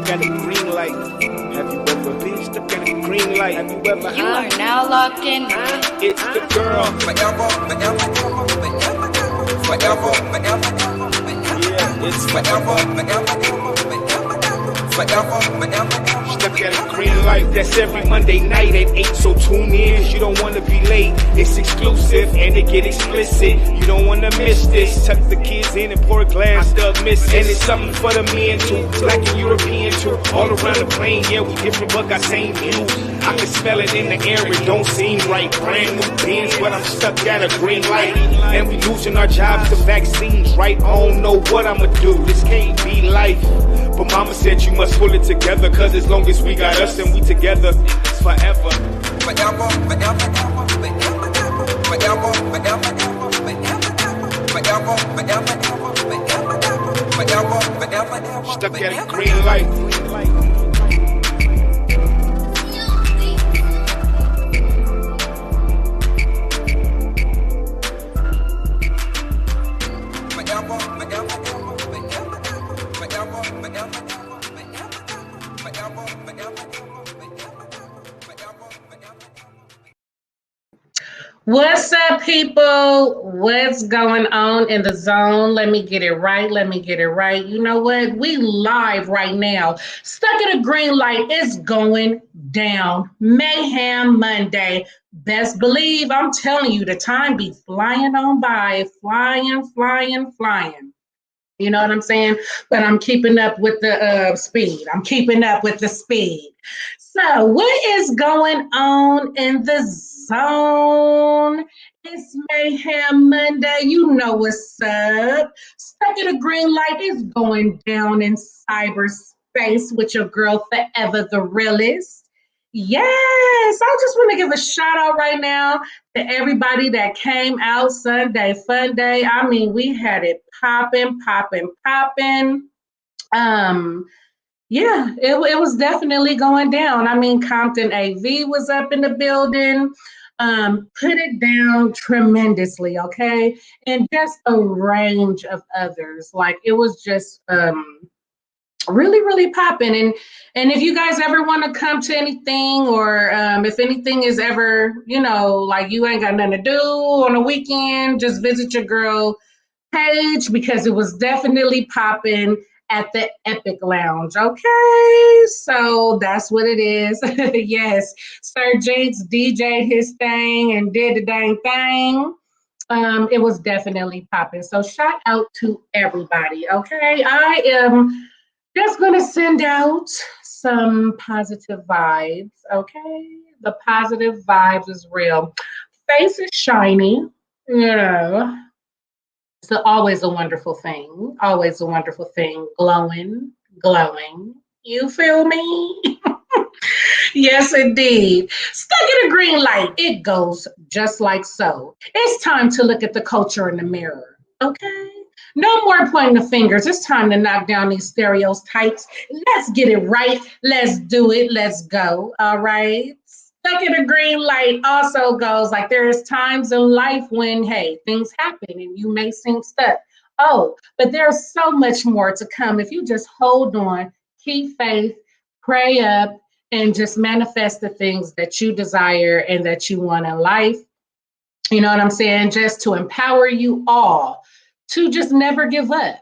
stuck at a green light. Have you ever been stuck at a green light? Have you ever? You are now locked in. It's the girl. Forever. Yeah, it's forever. Stuck at a green light. That's every Monday night at 8. So tune in. You don't want to be late. It's exclusive and it get explicit. You don't want to miss this. Tuck the kids in and pour a glass of miss. And it's something for the men too. Black and European too. All around the plane. Yeah, we different but got same views. I can smell it in the air. It don't seem right. Brand new Benz, but I'm stuck at a green light. And we losing our jobs to vaccines, right? I don't know what I'ma do. This can't be life. But mama said you must pull it together, cause as long as we got us and we together, it's forever. Stuck at a green light. What's up, people? What's going on in the zone? Let me get it right. You know what? We live right now. Stuck at a green light. It's going down. Mayhem Monday. Best believe, I'm telling you, the time be flying on by. Flying. You know what I'm saying? But I'm keeping up with the speed. So what is going on in the zone? It's Mayhem Monday. You know what's up. Stuck at a green light is going down in cyberspace with your girl Forever the Realist. Yes, I just want to give a shout out right now to everybody that came out Sunday, fun day. I mean, we had it popping. Yeah, it was definitely going down. I mean, Compton AV was up in the building, put it down tremendously, okay? And just a range of others. Like, it was just really popping. And if you guys ever want to come to anything, or if anything is ever, you know, like you ain't got nothing to do on a weekend, just visit your girl page, because it was definitely popping at the Epic Lounge. Okay, so that's what it is. Yes, Sir Jinx DJ'd his thing and did the dang thing. It was definitely popping. So shout out to everybody. Okay, I am just gonna send out some positive vibes. Okay, the positive vibes is real. Face is shiny, you know. It's always a wonderful thing. Glowing. You feel me? Yes, indeed. Stuck in a green light. It goes just like so. It's time to look at the culture in the mirror. Okay? No more pointing the fingers. It's time to knock down these stereotypes. Let's get it right. Let's do it. Let's go. All right? Stuck in a green light also goes like there's times in life when, hey, things happen and you may seem stuck. Oh, but there's so much more to come. If you just hold on, keep faith, pray up, and just manifest the things that you desire and that you want in life. You know what I'm saying? Just to empower you all to just never give up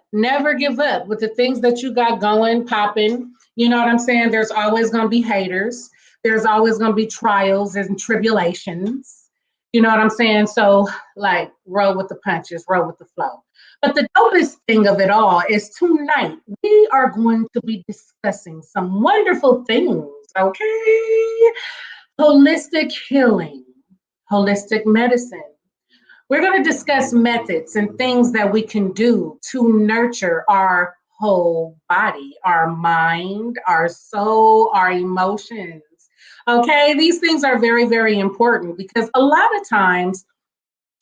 with the things that you got going, popping. You know what I'm saying? There's always going to be haters. There's always going to be trials and tribulations. You know what I'm saying? So, like, roll with the punches, roll with the flow. But the dopest thing of it all is tonight, we are going to be discussing some wonderful things, okay? Holistic healing, holistic medicine. We're going to discuss methods and things that we can do to nurture our whole body, our mind, our soul, our emotions. Okay, these things are very important because a lot of times,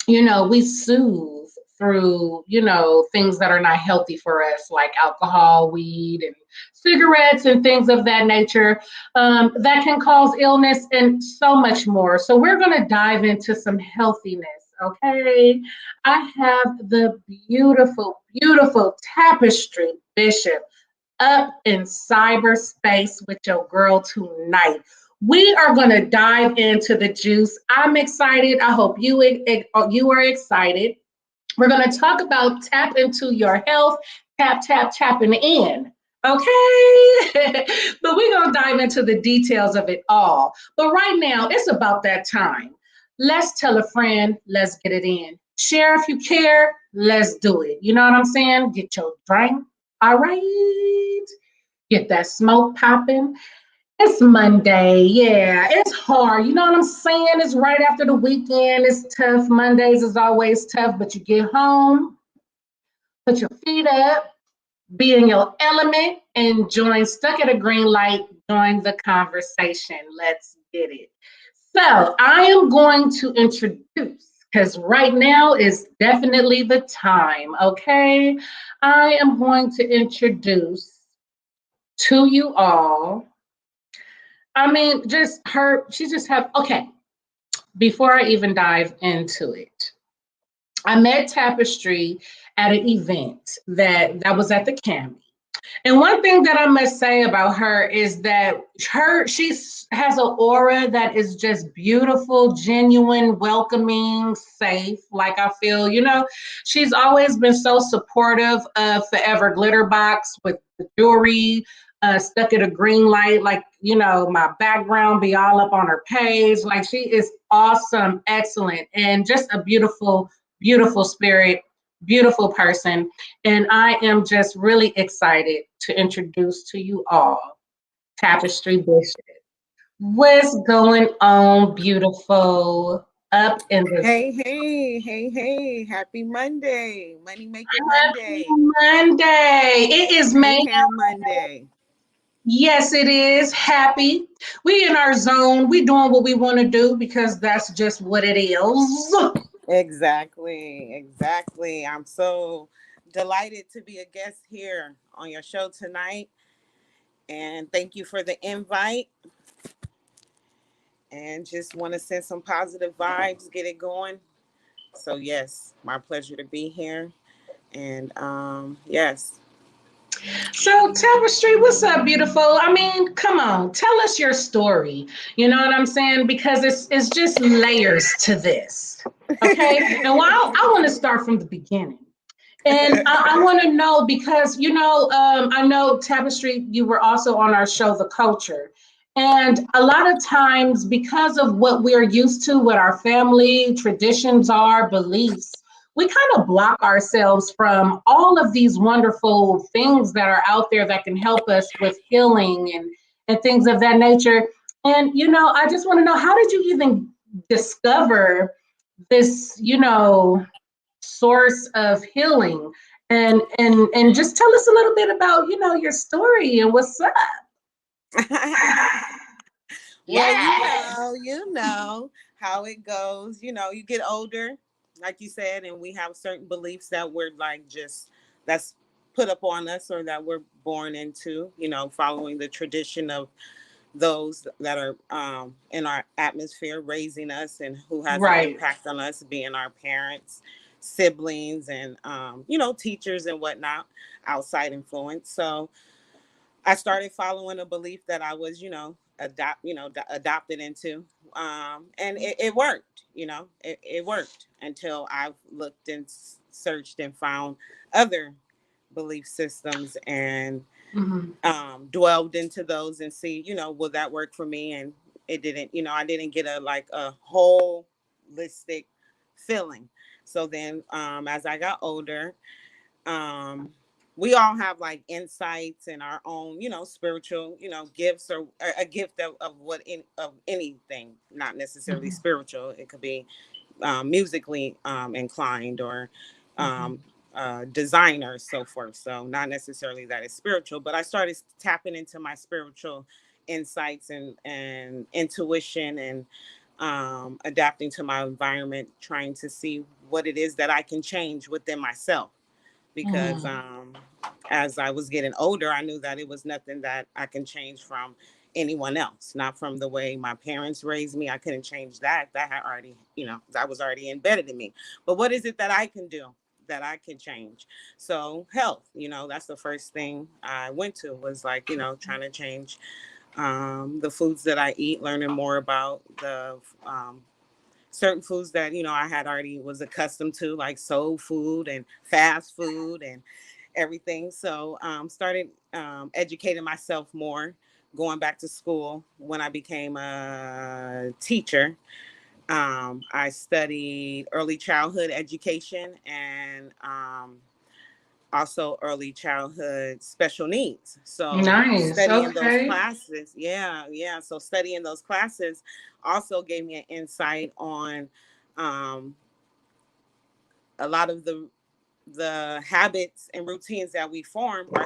you know, we soothe through, you know, things that are not healthy for us, like alcohol, weed, and cigarettes and things of that nature that can cause illness and so much more. So we're going to dive into some healthiness. Okay, I have the beautiful Tapestry Bishop up in cyberspace with your girl tonight. We are going to dive into the juice. I'm excited. I hope you are excited. We're going to talk about tap into your health, tapping in. Okay. But we're going to dive into the details of it all. But right now, it's about that time. Let's tell a friend, let's get it in. Share if you care, let's do it. You know what I'm saying? Get your drink. All right. Get that smoke popping. It's Monday. Yeah, it's hard. You know what I'm saying? It's right after the weekend. It's tough. Mondays is always tough, but you get home, put your feet up, be in your element, and join Stuck at a Green Light. Join the conversation. Let's get it. So I am going to introduce, because right now is definitely the time, okay? I am going to introduce to you all. I mean, just her, she just have, okay, before I even dive into it, I met Tapestry at an event that was at the Cami. And one thing that I must say about her is that she has an aura that is just beautiful, genuine, welcoming, safe. Like I feel, she's always been so supportive of Forever Glitter Box with the jewelry, Stuck at a Green Light. Like, my background be all up on her page. Like, she is awesome, excellent, and just a beautiful, beautiful spirit. Beautiful person. And I am just really excited to introduce to you all Tapestry Bishop. What's going on, beautiful? Up in the Hey. Happy Monday. Money Maker Happy Monday. Monday. It is May. Mayhem Monday. Yes, it is. Happy. We in our zone. We doing what we want to do because that's just what it is. Exactly. I'm so delighted to be a guest here on your show tonight. And thank you for the invite. And just want to send some positive vibes, get it going. So yes, my pleasure to be here. And yes. So, Tapestry, what's up, beautiful? I mean, come on, tell us your story. You know what I'm saying? Because it's just layers to this. Okay. And I want to start from the beginning. And I want to know because, I know Tapestry, you were also on our show, The Culture. And a lot of times, because of what we're used to, what our family traditions are, beliefs, we kind of block ourselves from all of these wonderful things that are out there that can help us with healing and things of that nature. And, I just want to know, how did you even discover this, source of healing? And just tell us a little bit about, your story and what's up. Well, you know how it goes. You get older, like you said, and we have certain beliefs that we're like that's put up on us or that we're born into, following the tradition of those that are in our atmosphere, raising us, and who has an impact on us, being our parents, siblings, and teachers and whatnot, outside influence. So I started following a belief that I was, adopted into, and it worked. It worked until I looked and searched and found other belief systems and dwelled into those and see, will that work for me? And it didn't. I didn't get a holistic feeling. So then, as I got older, we all have like insights and our own, spiritual, gifts, or a gift of anything, not necessarily spiritual. It could be musically inclined or designer, so forth. So not necessarily that it's spiritual, but I started tapping into my spiritual insights and intuition and adapting to my environment, trying to see what it is that I can change within myself. Because as I was getting older, I knew that it was nothing that I can change from anyone else, not from the way my parents raised me. I couldn't change that. That had already, that was already embedded in me. But what is it that I can do that I can change. So health, that's the first thing I went to, was like, trying to change the foods that I eat, learning more about the certain foods that I had already was accustomed to, like soul food and fast food and everything. So started educating myself more, going back to school. When I became a teacher, I studied early childhood education and also early childhood special needs. So Nice. studying those Okay. classes, yeah. So studying those classes also gave me an insight on um, a lot of the habits and routines that we form are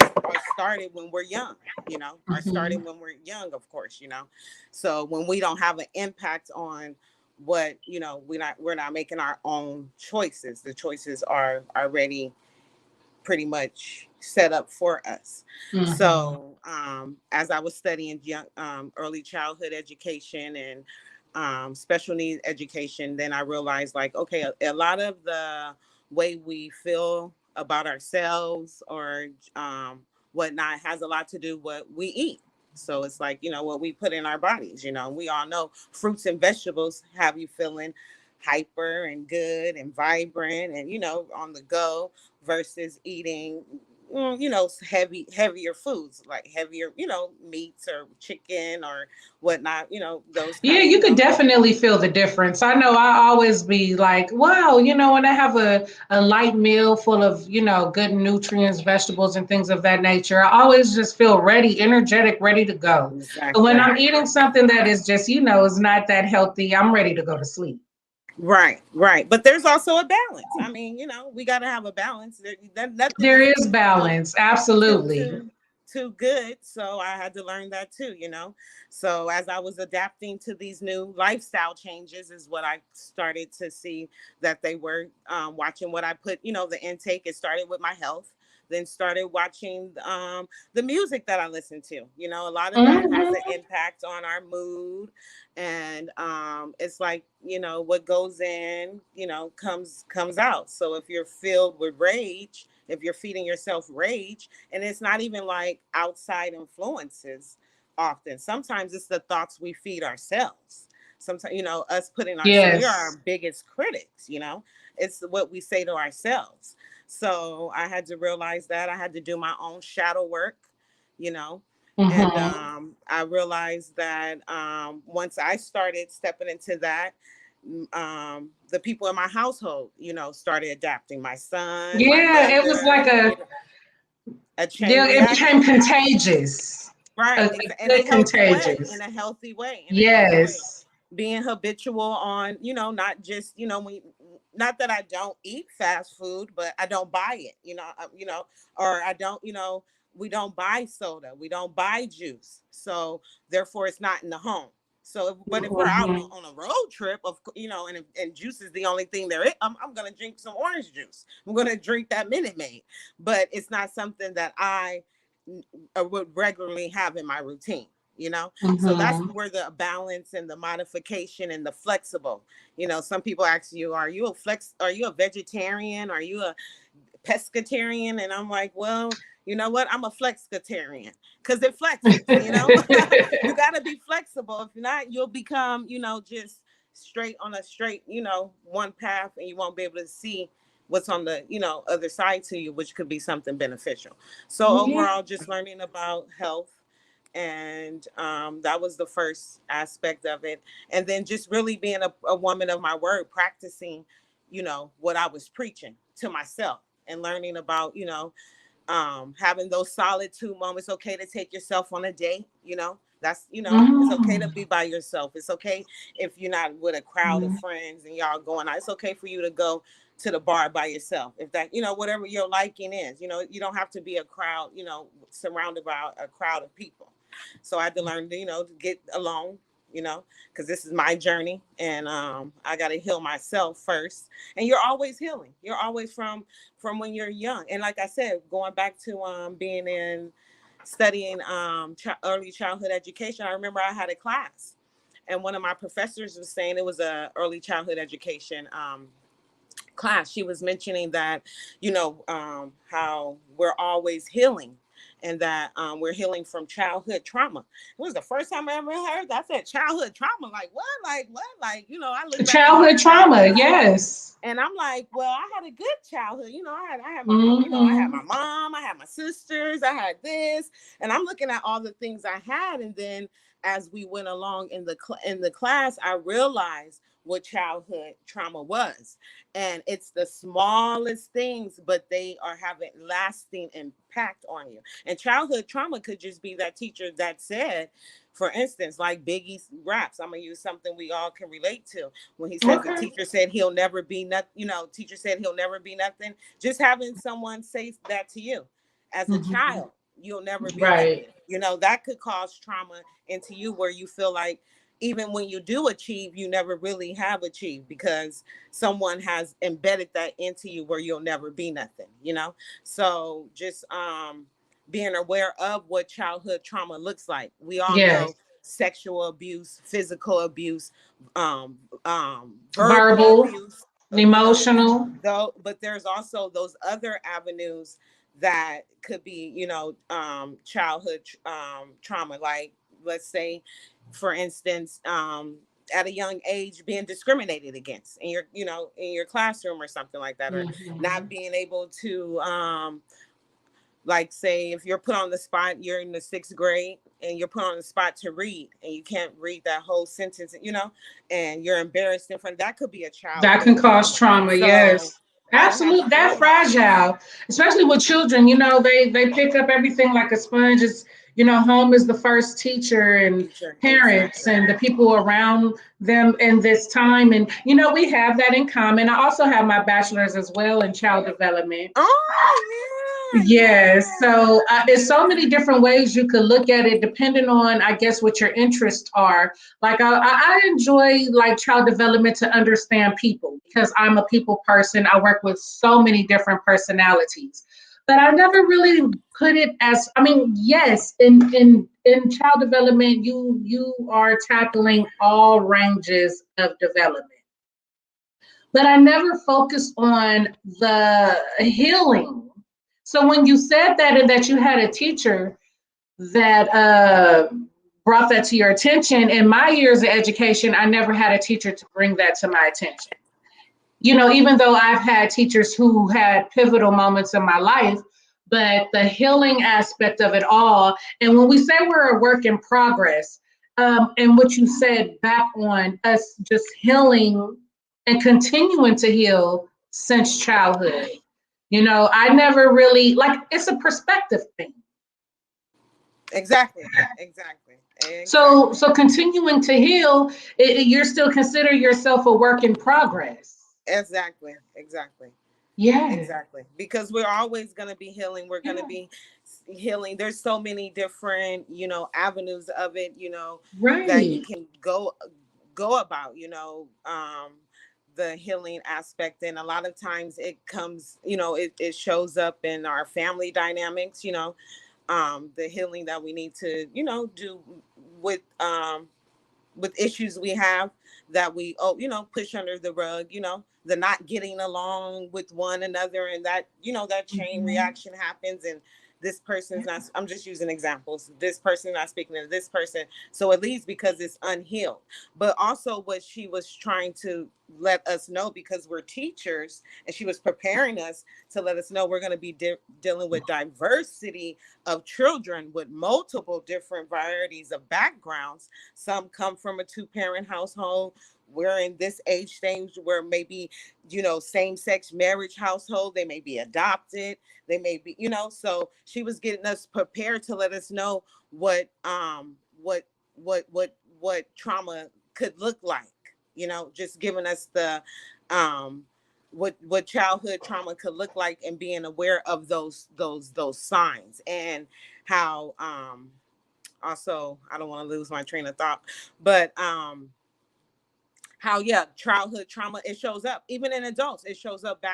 started when we're young, are started when we're young, of course, So when we don't have an impact on what, we're not making our own choices. The choices are already pretty much set up for us. So as I was studying early childhood education and special needs education, then I realized, like, okay, a lot of the way we feel about ourselves or whatnot has a lot to do with what we eat. So it's like, what we put in our bodies, we all know fruits and vegetables have you feeling hyper and good and vibrant and, on the go, versus eating heavier foods, like heavier, meats or chicken or whatnot, those Yeah, kind of, you could definitely feel the difference. I know I always be like, wow, when I have a light meal full of, good nutrients, vegetables, and things of that nature, I always just feel ready, energetic, ready to go. But when exactly. I'm eating something that is just, is not that healthy, I'm ready to go to sleep. Right. But there's also a balance. I mean, we got to have a balance. Nothing There is is balance. Absolutely. too too good. So I had to learn that too. So as I was adapting to these new lifestyle changes, is what I started to see that they were watching what I put. The intake. It started with my health. Then started watching the music that I listen to. A lot of that has an Mhm. impact on our mood, and it's like, what goes in, comes out. So if you're filled with rage, if you're feeding yourself rage, and it's not even like outside influences, often sometimes it's the thoughts we feed ourselves. Sometimes, us putting ourselves, we are our Yes. biggest critics. It's what we say to ourselves. So I had to realize that I had to do my own shadow work, you know and Hmm. I realized that once I started stepping into that, the people in my household, started adapting. My son, my Yeah, it was like mother, a chain it became reaction. contagious. Right. In a Good healthy way, contagious. in a healthy way, in a healthy way. Yes. Being habitual on, not just, not that I don't eat fast food, but I don't buy it, or I don't, we don't buy soda, we don't buy juice. So therefore it's not in the home. So, but if we're out Mhm. on a road trip, and juice is the only thing there is, I'm going to drink some orange juice. I'm going to drink that Minute Maid, but it's not something that I would regularly have in my routine. So that's Mhm. where the balance and the modification and the flexible. Some people ask you, are you a vegetarian, are you a pescatarian? And I'm like, well, you know what, I'm a flexitarian, because it flexes. You got to be flexible. If not, you'll become, just straight on a straight, one path, and you won't be able to see what's on the, other side to you, which could be something beneficial. So Yeah. overall, just learning about health, and that was the first aspect of it. And then just really being a woman of my word, practicing, what I was preaching to myself, and learning about, having those solitude moments. Okay to take yourself on a date. That's, it's okay to Mhm. be by yourself. It's okay if you're not with a crowd of friends and y'all going out. It's okay for you to go to the bar by yourself, if that, whatever your liking is. You don't have to be a crowd, surrounded by a crowd of people. So I had to learn to, to get alone, because this is my journey, and I got to heal myself first. And you're always healing. You're always from when you're young. And like I said, going back to being in studying early childhood education, I remember I had a class, and one of my professors was saying, it was a early childhood education class, she was mentioning that, how we're always healing, and that we're healing from childhood trauma. It was the first time I ever heard that. I said childhood trauma. Like what? Like what? Like, I look back at my Childhood trauma, yes. and I'm like, well, I had a good childhood. I had my, I had my Mm-hmm. mom, I had my sisters, I had this, and I'm looking at all the things I had, and then as we went along in the class, I realized what childhood trauma was, and it's the smallest things, but they are having lasting impact on you. And childhood trauma could just be that teacher that said, for instance, like Biggie's raps. I'm gonna use something we all can relate to when he says the Okay. teacher said he'll never be nothing. Teacher said he'll never be nothing. Just having someone say that to you as a Mm-hmm. child, you'll never be Right. nothing. That could cause trauma into you, where you feel like even when you do achieve, you never really have achieved, because someone has embedded that into you where you'll never be nothing. So just being aware of what childhood trauma looks like. We all Yes. know sexual abuse, physical abuse, verbal Verbal, abuse, emotional. though, but there's also those other avenues that could be, childhood trauma. Like, let's say, for instance, at a young age, being discriminated against in your classroom or something like that, or Mm-hmm. not being able to, like, say, if you're put on the spot, you're in the 6th grade and you're put on the spot to read, and you can't read that whole sentence, and you're embarrassed in front. That could be a That can childhood cause trauma. trauma, So yes. I have Absolutely. That's realized, fragile, especially with children. They pick up everything like a sponge. Home is the first teacher, and teacher, parents exactly. and the people around them in this time. And, we have that in common. I also have my bachelor's as well in child development. Oh Yes. So there's yeah. so many different ways you could look at it, depending on, I guess, what your interests are. Like I enjoy like child development to understand people, because I'm a people person. I work with so many different personalities, but I never really put it as. I mean, yes, in child development, you are tackling all ranges of development, but I never focused on the healing. So when you said that, and that you had a teacher that brought that to your attention, in my years of education, I never had a teacher to bring that to my attention. Even though I've had teachers who had pivotal moments in my life, but the healing aspect of it all. And when we say we're a work in progress, and what you said back on us just healing and continuing to heal since childhood. I never really, like, it's a perspective thing. Exactly. So continuing to heal, you're still consider yourself a work in progress. Exactly. Yeah. Because we're always going to be healing. We're going to be healing. There's so many different, avenues of it, that you Right. can go about, the healing aspect. And a lot of times it comes, it shows up in our family dynamics, the healing that we need to, do with issues we have that we push under the rug, the not getting along with one another, and that that chain reaction happens, and this person's not, I'm just using examples, this person not speaking to this person, so it leaves because it's unhealed. But also what she was trying to let us know, because we're teachers, and she was preparing us to let us know we're going to be dealing with diversity of children with multiple different varieties of backgrounds. Some come from a 2-parent household. We're in this age stage where maybe, same-sex marriage household, they may be adopted, they may be, so she was getting us prepared to let us know what trauma could look like, just giving us the what childhood trauma could look like, and being aware of those signs, and how also, I don't want to lose my train of thought, but how childhood trauma, it shows up even in adults. It shows up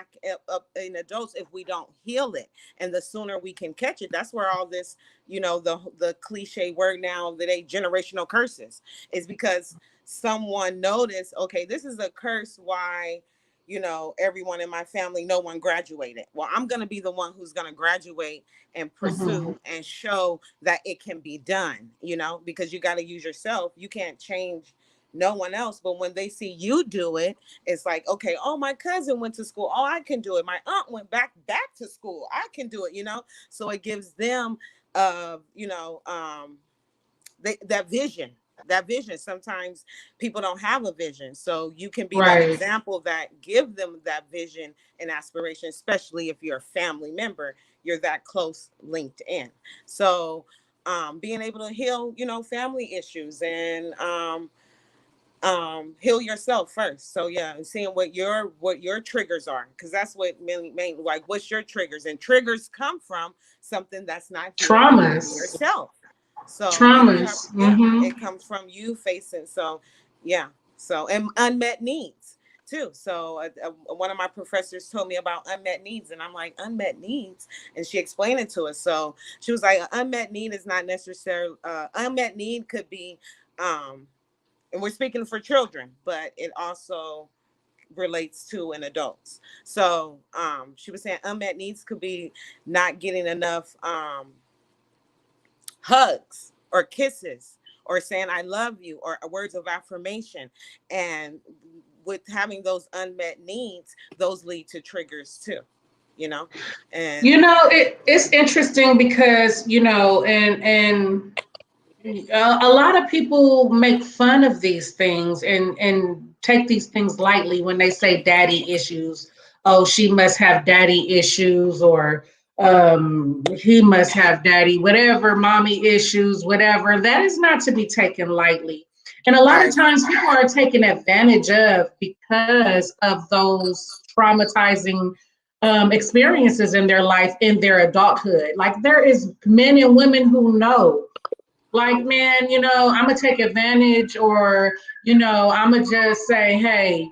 up in adults if we don't heal it, and the sooner we can catch it. That's where all this, the cliche word now of the day, generational curses, is because someone noticed, okay, this is a curse. Why you know, everyone in my family, no one graduated. Well, I'm going to be the one who's going to graduate and pursue and show that it can be done, you know, because you got to use yourself. You can't change no one else. But when they see you do it, it's like, okay, oh, my cousin went to school. Oh, I can do it. My aunt went back to school. I can do it, you know? So it gives them, you know, that vision. Sometimes people don't have a vision, so you can be that example that give them that vision and aspiration, especially if you're a family member, you're that close linked in. So being able to heal, you know, family issues and heal yourself first. So yeah, and seeing what your triggers are, because that's what mainly like, what's your triggers, and triggers come from something that's not traumas yourself. So traumas it comes from you facing. So yeah. So, and unmet needs too. So one of my professors told me about unmet needs, and I'm like, unmet needs, and she explained it to us. So she was like, unmet need is not necessarily unmet need could be and we're speaking for children, but it also relates to an adults. So she was saying unmet needs could be not getting enough hugs or kisses or saying I love you or words of affirmation. And with having those unmet needs, those lead to triggers too, you know. And you know, it's interesting because, you know, and a lot of people make fun of these things and take these things lightly when they say daddy issues. Oh, she must have daddy issues, or he must have daddy, whatever, mommy issues, whatever. That is not to be taken lightly. And a lot of times people are taken advantage of because of those traumatizing experiences in their life, in their adulthood. Like, there is men and women who know, like, man, you know, I'm gonna take advantage, or, you know, I'm gonna just say, hey,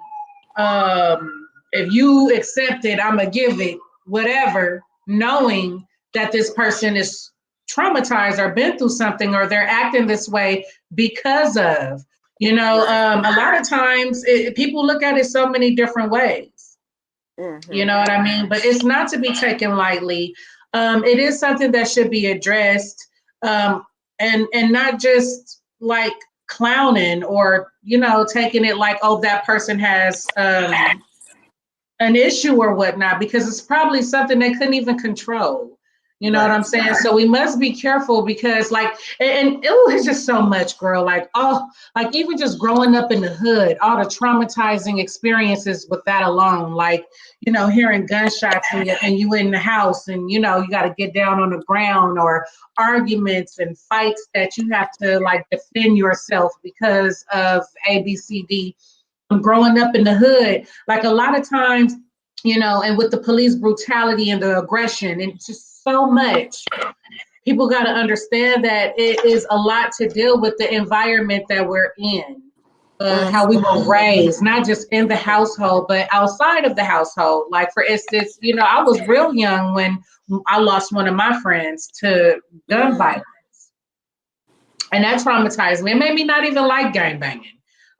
if you accept it, I'm gonna give it, whatever, knowing that this person is traumatized or been through something, or they're acting this way because of, you know, a lot of times people look at it so many different ways. You know what I mean? But it's not to be taken lightly. It is something that should be addressed. And not just like clowning, or, you know, taking it like, oh, that person has an issue or whatnot, because it's probably something they couldn't even control. You know what I'm saying? So we must be careful, because like, and it's just so much, girl. Like, oh, like even just growing up in the hood, all the traumatizing experiences with that alone, like, you know, hearing gunshots and you in the house, and, you know, you got to get down on the ground, or arguments and fights that you have to like defend yourself because of ABCD. Growing up in the hood, like a lot of times, you know, and with the police brutality and the aggression and just so much, people got to understand that it is a lot to deal with the environment that we're in, how we were raised, not just in the household, but outside of the household. Like, for instance, you know, I was real young when I lost one of my friends to gun violence. And that traumatized me. It made me not even like gangbanging.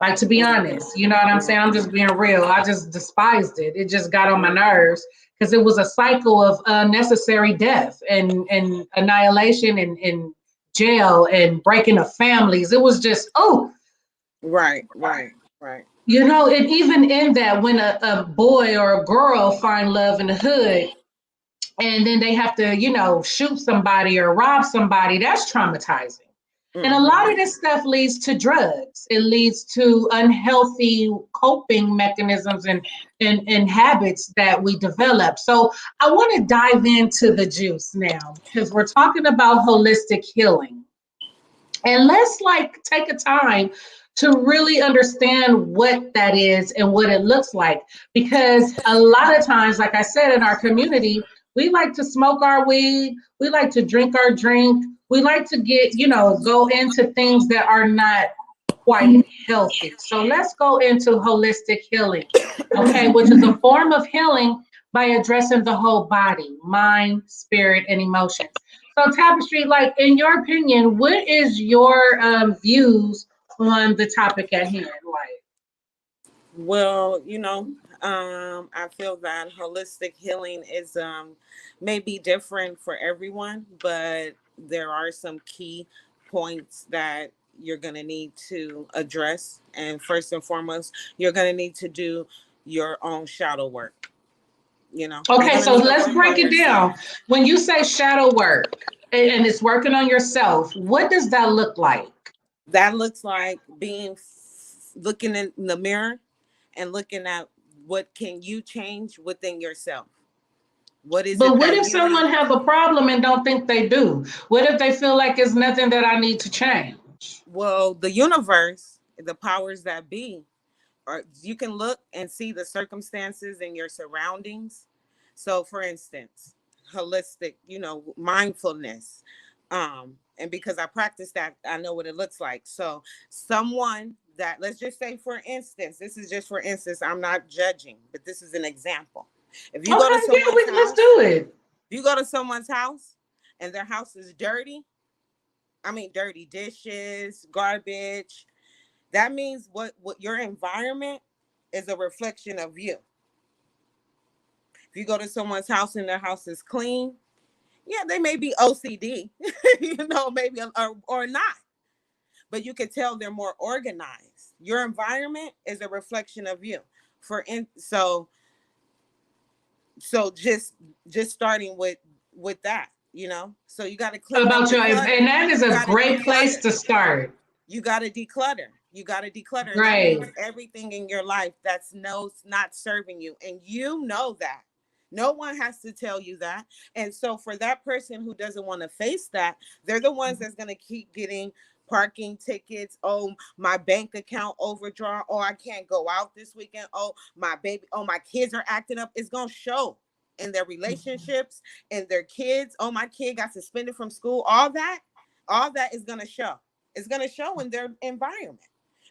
Like, to be honest, you know what I'm saying? I'm just being real. I just despised it. It just got on my nerves, because it was a cycle of unnecessary death and annihilation and jail and breaking of families. It was just, Right. You know, and even in that, when a boy or a girl find love in the hood, and then they have to, you know, shoot somebody or rob somebody, that's traumatizing. And a lot of this stuff leads to drugs. It leads to unhealthy coping mechanisms and habits that we develop. So I want to dive into the juice now, because we're talking about holistic healing. And let's like take a time to really understand what that is and what it looks like. Because a lot of times, like I said, in our community, we like to smoke our weed, we like to drink our drink, we like to get, you know, go into things that are not quite healthy. So let's go into holistic healing, okay, which is a form of healing by addressing the whole body, mind, spirit, and emotions. So Tapestry, like, in your opinion, what is your views on the topic at hand? Like, well, you know, I feel that holistic healing is maybe different for everyone, but there are some key points that you're going to need to address. And first and foremost, you're going to need to do your own shadow work. You know, you're Okay, going to so need to let's work break on it yourself. down. When you say shadow work and it's working on yourself, what does that look like? That looks like looking in the mirror and looking at what can you change within yourself. What is But it what that if you need? someone have a problem and don't think they do? What if they feel like it's nothing that I need to change? Well, the universe, the powers that be, or you can look and see the circumstances and your surroundings. So, for instance, holistic, mindfulness. And because I practice that, I know what it looks like. So, someone that, let's just say, for instance, this is just for instance, I'm not judging, but this is an example. If you go to Okay, yeah, someone's let's house, do it. if you go to someone's house and their house is dirty, dirty dishes, garbage, that means what your environment is a reflection of you. If you go to someone's house and their house is clean, yeah, they may be OCD, maybe or not, but you can tell they're more organized. Your environment is a reflection of you. So just starting with that, so you got to clean up About the your, clutter. and that is You a got to great place declutter. to start. You got to declutter. You got to declutter. And that Right. means everything in your life that's not serving you. And you know that. No one has to tell you that. And so for that person who doesn't want to face that, they're the ones that's going to keep getting parking tickets. Oh, my bank account overdrawn. Oh, I can't go out this weekend. Oh, my kids are acting up. It's going to show in their relationships and their kids. Oh, my kid got suspended from school. All that is going to show. It's going to show in their environment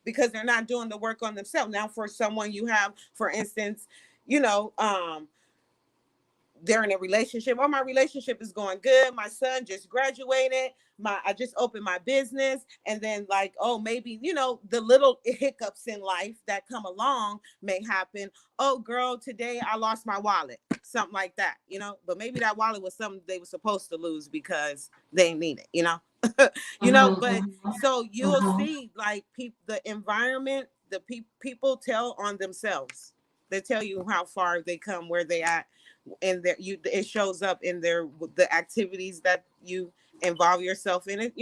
because they're not doing the work on themselves. Now, for someone you have, for instance, they're in a relationship. Oh, my relationship is going good. My son just graduated. I just opened my business. And then maybe, the little hiccups in life that come along may happen. Oh, girl, today I lost my wallet. Something like that, but maybe that wallet was something they were supposed to lose because they didn't need it, but so you'll see the environment, people tell on themselves. They tell you how far they come, where they at, and it shows up in the activities that you involve yourself in it,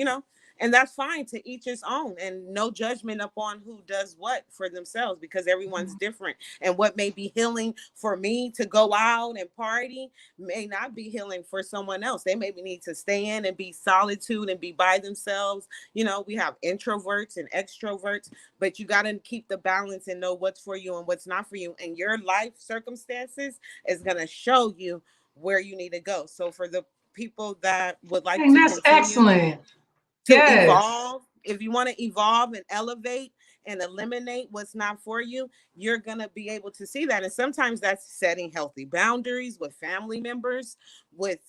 and that's fine, to each his own, and no judgment upon who does what for themselves, because everyone's different. And what may be healing for me to go out and party may not be healing for someone else. They maybe need to stay in and be solitude and be by themselves. We have introverts and extroverts, but you got to keep the balance and know what's for you and what's not for you. And your life circumstances is going to show you where you need to go. So for the people that would like And to that's continue excellent. to Yes. evolve, if you want to evolve and elevate and eliminate what's not for you, you're going to be able to see that. And sometimes that's setting healthy boundaries with family members, with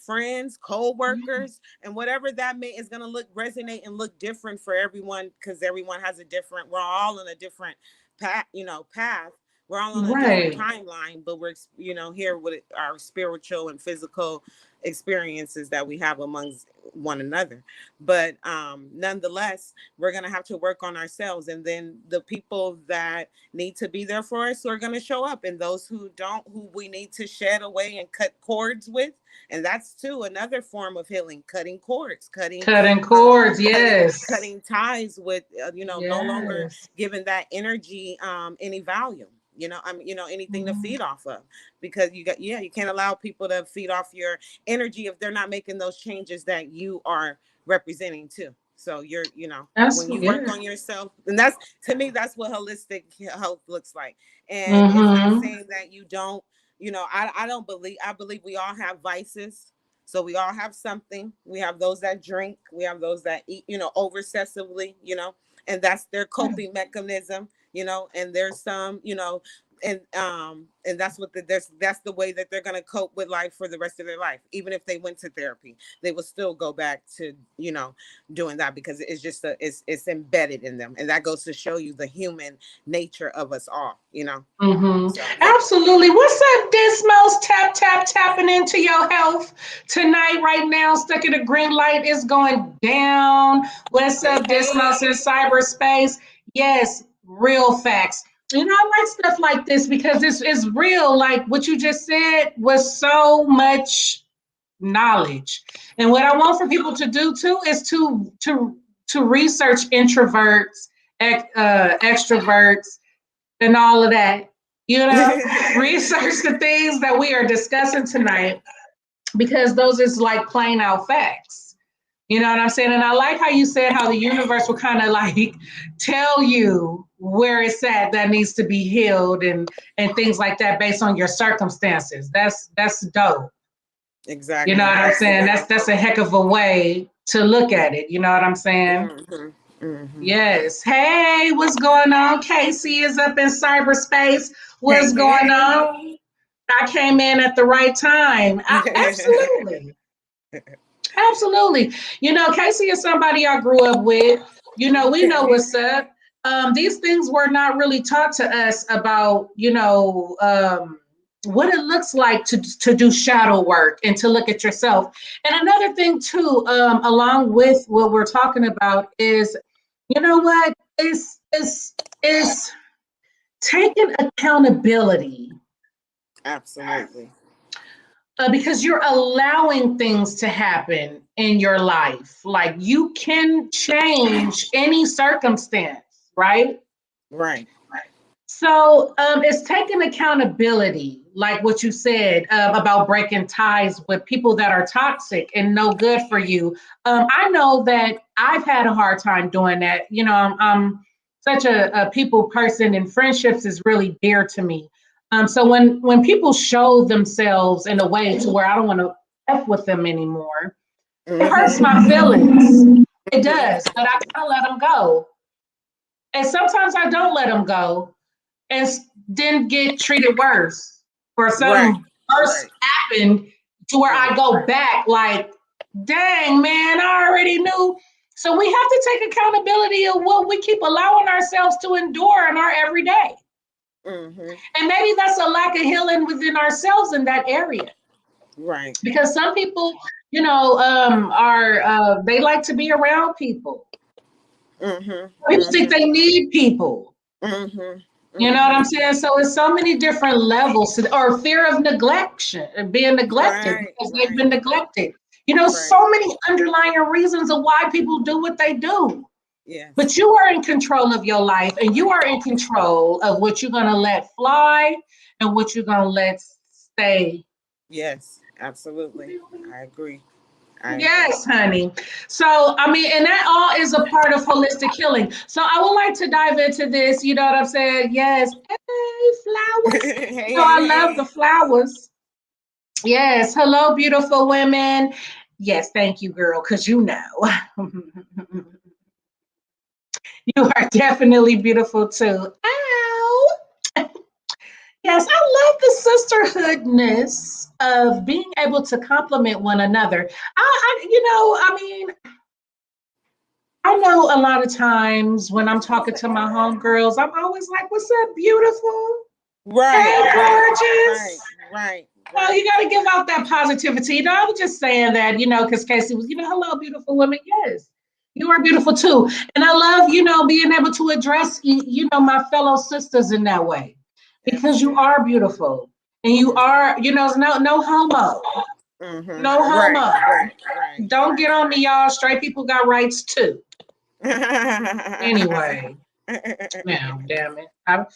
friends, co-workers, and whatever that is going to resonate and look different for everyone, because everyone has we're all on a different path. We're all on a different Right. timeline, but we're, here with our spiritual and physical experiences that we have amongst one another. But nonetheless, we're going to have to work on ourselves. And then the people that need to be there for us are going to show up. And those who don't, who we need to shed away and cut cords with. And that's too another form of healing, cutting cords, Cutting cords. cutting Yes. cutting ties with, no longer Yes. giving that energy any value. Anything to feed off of, because you can't allow people to feed off your energy if they're not making those changes that you are representing too. So That's when you work yeah. on yourself, and that's, to me, that's what holistic health looks like. And it's not Mm-hmm. saying that you don't, I believe we all have vices. So we all have something. We have those that drink, we have those that eat, over excessively, and that's their coping mechanism. And there's some, and that's what that's the way that they're going to cope with life for the rest of their life. Even if they went to therapy, they will still go back to, you know, doing that, because it's just it's embedded in them, and that goes to show you the human nature of us all, you know. So, yeah. Absolutely. What's up, Dismos? Tapping into your health tonight, right now. Stuck in a green light is going down. What's up, Dismos in cyberspace? Yes, real facts. You know, I like stuff like this because this is real. Like what you just said was so much knowledge. And what I want for people to do too is to research introverts, extroverts, and all of that. You know, research the things that we are discussing tonight, because those is like plain out facts. You know what I'm saying? And I like how you said how the universe will kind of like tell you where it's at that needs to be healed and things like that based on your circumstances. That's dope. Exactly. You know what I'm saying? That's a heck of a way to look at it. You know what I'm saying? Yes. Hey, what's going on? Casey is up in cyberspace. What's going on? I came in at the right time. Absolutely. Absolutely. You know, Casey is somebody I grew up with. You know, we know what's up. These things were not really taught to us about, you know, what it looks like to do shadow work and to look at yourself. And another thing too, along with what we're talking about is, you know what, is taking accountability. Absolutely. Because you're allowing things to happen in your life. Like you can change any circumstance, right? Right. So it's taking accountability, like what you said about breaking ties with people that are toxic and no good for you. I know that I've had a hard time doing that. You know, I'm such a people person, and friendships is really dear to me. So when people show themselves in a way to where I don't want to F with them anymore, it hurts my feelings. It does, but I can't let them go. And sometimes I don't let them go and then get treated worse, or something worse happened to where I go back like, dang, man, I already knew. So we have to take accountability of what we keep allowing ourselves to endure in our everyday. And maybe that's a lack of healing within ourselves in that area. Right. Because some people, you know, are they like to be around people. People think they need people. You know what I'm saying? So it's so many different levels, or fear of being neglected because they've been neglected. You know, so many underlying reasons of why people do what they do. Yeah. But you are in control of your life, and you are in control of what you're going to let fly and what you're going to let stay. Yes, absolutely. I agree. Yes, honey. So, I mean, and that all is a part of holistic healing. So I would like to dive into this. You know what I'm saying? Yes. Hey, flowers. I love the flowers. Yes. Hello, beautiful women. Yes, thank you, girl, because you know. You are definitely beautiful too. Ow. Yes, I love the sisterhoodness of being able to compliment one another. I know a lot of times when I'm talking to my homegirls, I'm always like, what's up, beautiful? Hey, gorgeous. Right. Well, you got to give out that positivity. You know, I was just saying that, you know, because Casey was, you know, hello, beautiful women. Yes, you are beautiful too. And I love, you know, being able to address, you know, my fellow sisters in that way, because you are beautiful and you are, you know, no homo. No homo. Right. Don't get on me, y'all. Straight people got rights too. Anyway. Now, damn it. I'm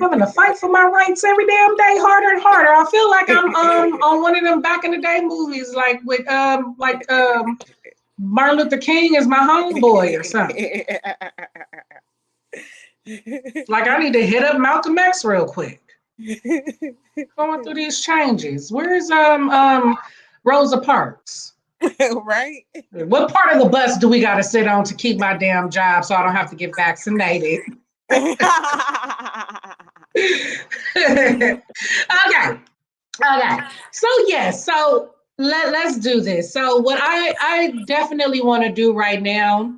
having to fight for my rights every damn day, harder and harder. I feel like I'm on one of them back in the day movies, like with Martin Luther King is my homeboy or something. Like I need to hit up Malcolm X real quick. Going through these changes. Where's Rosa Parks? Right. What part of the bus do we got to sit on to keep my damn job so I don't have to get vaccinated? Okay. Okay. So yes, so let's do this. So what I definitely want to do right now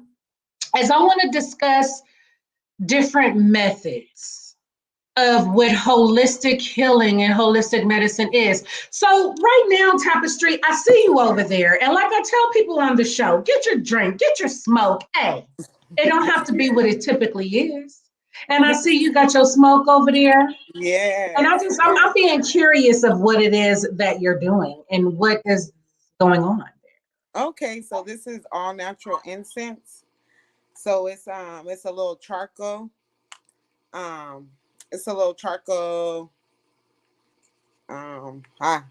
is I want to discuss different methods of what holistic healing and holistic medicine is. So right now, Tapestry, I see you over there. And like I tell people on the show, get your drink, get your smoke. Hey, it don't have to be what it typically is. And I see you got your smoke over there. And Yes, I'm yes. being curious of what it is that you're doing and what is going on. Okay, so this is all natural incense. So it's a little charcoal. Um it's a little charcoal. Um ah,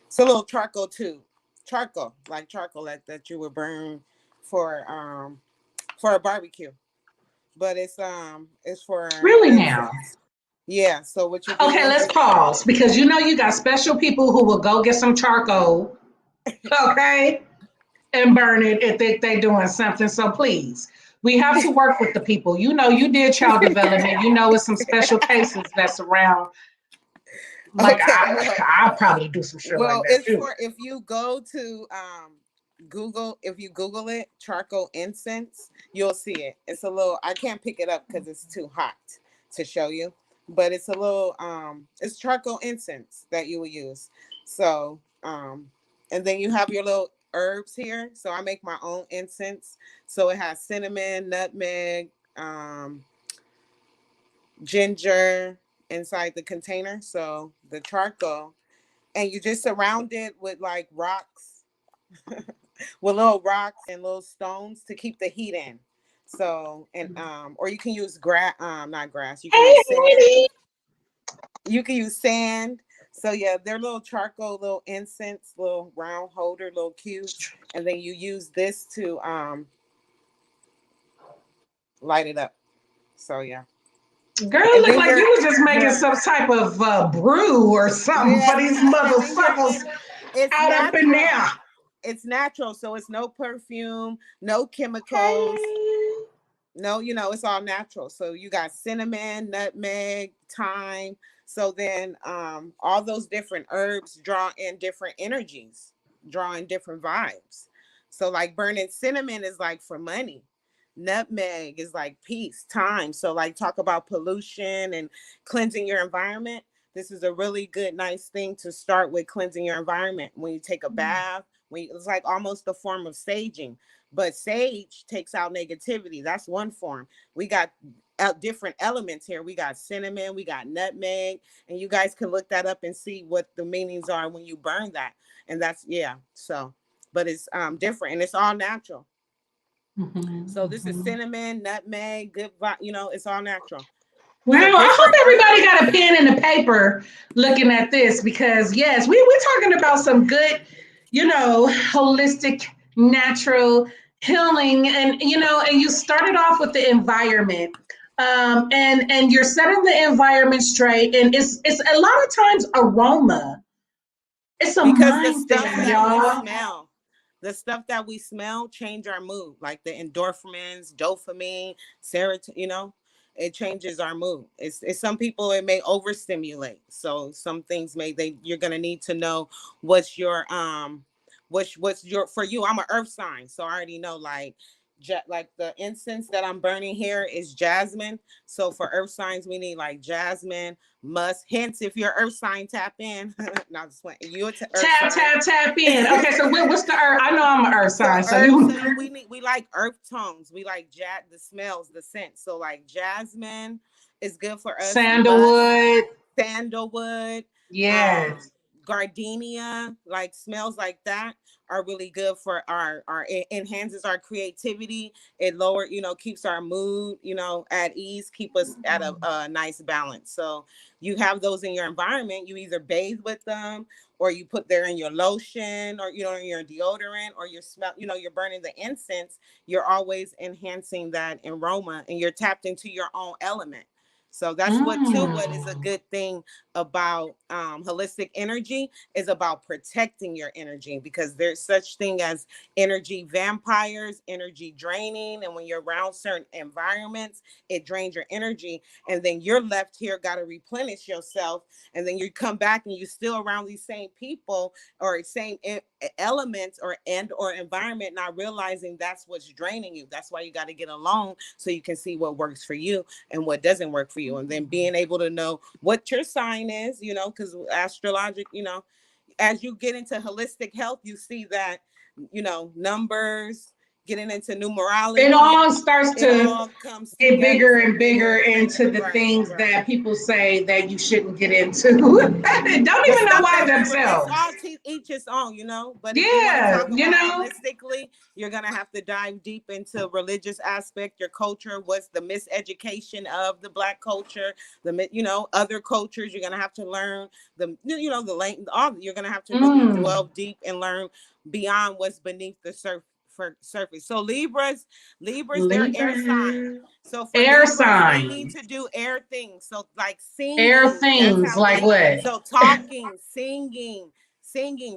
it's a little charcoal too. Charcoal, like charcoal that you would burn for a barbecue. But it's for Really now. incense. Yeah, so what you do Okay, is let's pause because you know you got special people who will go get some charcoal, okay, and burn it if they doing something. So please, we have to work with the people. You know, you did child development. You know, it's some special cases that's around. Like okay, I probably do some shit like that it's too. for if you go to Google, if you Google it, charcoal incense, you'll see it. It's a little, I can't pick it up because it's too hot to show you, but it's a little it's charcoal incense that you will use. So and then you have your little herbs here. So I make my own incense. So it has cinnamon, nutmeg, ginger inside the container. So the charcoal, and you just surround it with like rocks, with little rocks and little stones to keep the heat in. So and or you can use grass, not grass. You can Hey, use sand. Edie. You can use sand. So yeah, they're little charcoal, little incense, little round holder, little cubes, and then you use this to light it up. So yeah, Girl, and look then like you're you was just making yeah, some type of brew or something yeah, for these and then you're motherfuckers in. It's out up in natural. there. It's natural, so it's no perfume, no chemicals. Hey. No, it's all natural. So you got cinnamon, nutmeg, thyme. So then all those different herbs draw in different energies, draw in different vibes. So like burning cinnamon is like for money. Nutmeg is like peace, time. So like talk about pollution and cleansing your environment. This is a really good, nice thing to start with, cleansing your environment. When you take a bath, it's like almost a form of saging, but sage takes out negativity. That's one form. We got different elements here. We got cinnamon, we got nutmeg, and you guys can look that up and see what the meanings are when you burn that. And that's, yeah. So, but it's different and it's all natural. So this is Mhm. cinnamon, nutmeg, good, it's all natural. Wow, So I hope different everybody herbs. got a pen and a paper looking at this because yes, we're talking about some good, holistic, natural healing, and and you started off with the environment, and you're setting the environment straight, and it's a lot of times aroma. It's a Because mind thing, y'all. the stuff that we smell change our mood, like the endorphins, dopamine, serotonin, it changes our mood. It's some people it may overstimulate. So some things you're gonna need to know what's your what's your for you. I'm an earth sign, so I already know like the incense that I'm burning here is jasmine. So for earth signs, we need like jasmine, musk. Hence, if you're earth sign, tap in. Not just you're earth Tap, sign. tap, tap in. Okay, so what's the earth? I know I'm an earth So sign, so earth, you so we like earth tones. We like the smells, the scent. So like jasmine is good for us. Musk, sandalwood. sandalwood, um, Yes. gardenia, like smells like that are really good for our it enhances our creativity. It keeps our mood, at ease, keep us at a nice balance. So you have those in your environment. You either bathe with them or you put there in your lotion or in your deodorant or your smell, you're burning the incense. You're always enhancing that aroma and you're tapped into your own element. So that's what too. What is a good thing about holistic energy is about protecting your energy, because there's such thing as energy vampires, energy draining, and when you're around certain environments, it drains your energy, and then you're left here, got to replenish yourself, and then you come back and you still around these same people or same elements or environment, not realizing that's what's draining you. That's why you got to get alone so you can see what works for you and what doesn't work for you, and then being able to know what your sign is, because astrologic, as you get into holistic health, you see that, numbers, getting into numerology, it all starts to all comes get together bigger and bigger into the right, things right. that people say that you shouldn't get into. They don't The even know stuff why that themselves. it's all each its own, But if you want to Yeah, talk about holistically, you're gonna have to dive deep into religious aspect, your culture, what's the miseducation of the Black culture, other cultures. You're gonna have to learn the language. You're gonna have to really delve deep and learn beyond what's beneath the surface. So Libras, they're air signs. So for air Libras, they signs. need to do air things. So like singing, Air that's things how like what? So talking, singing,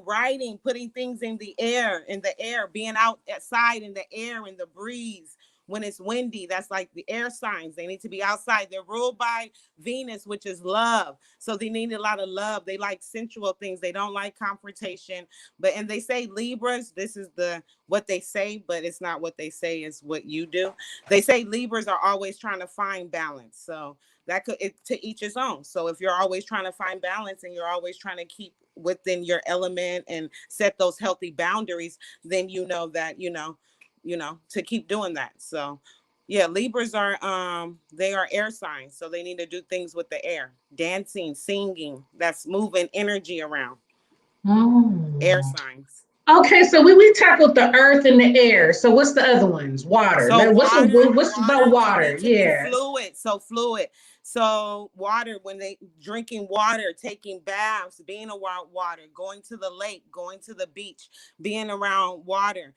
writing, putting things in the air, being outside in the air, in the breeze. When it's windy, that's like the air signs. They need to be outside. They're ruled by Venus, which is love. So they need a lot of love. They like sensual things. They don't like confrontation. And they say Libras, this is what they say, but it's not what they say, it's what you do. They say Libras are always trying to find balance. So that to each his own. So if you're always trying to find balance and you're always trying to keep within your element and set those healthy boundaries, then that to keep doing that. So yeah, Libras are they are air signs, so they need to do things with the air, dancing, singing, that's moving energy around. Air signs. Okay, so we tackled the earth and the air. So what's the other ones? Water. So What's the they water? need to be Yeah. fluid. So water, when they drinking water, taking baths, being around water, going to the lake, going to the beach, being around water,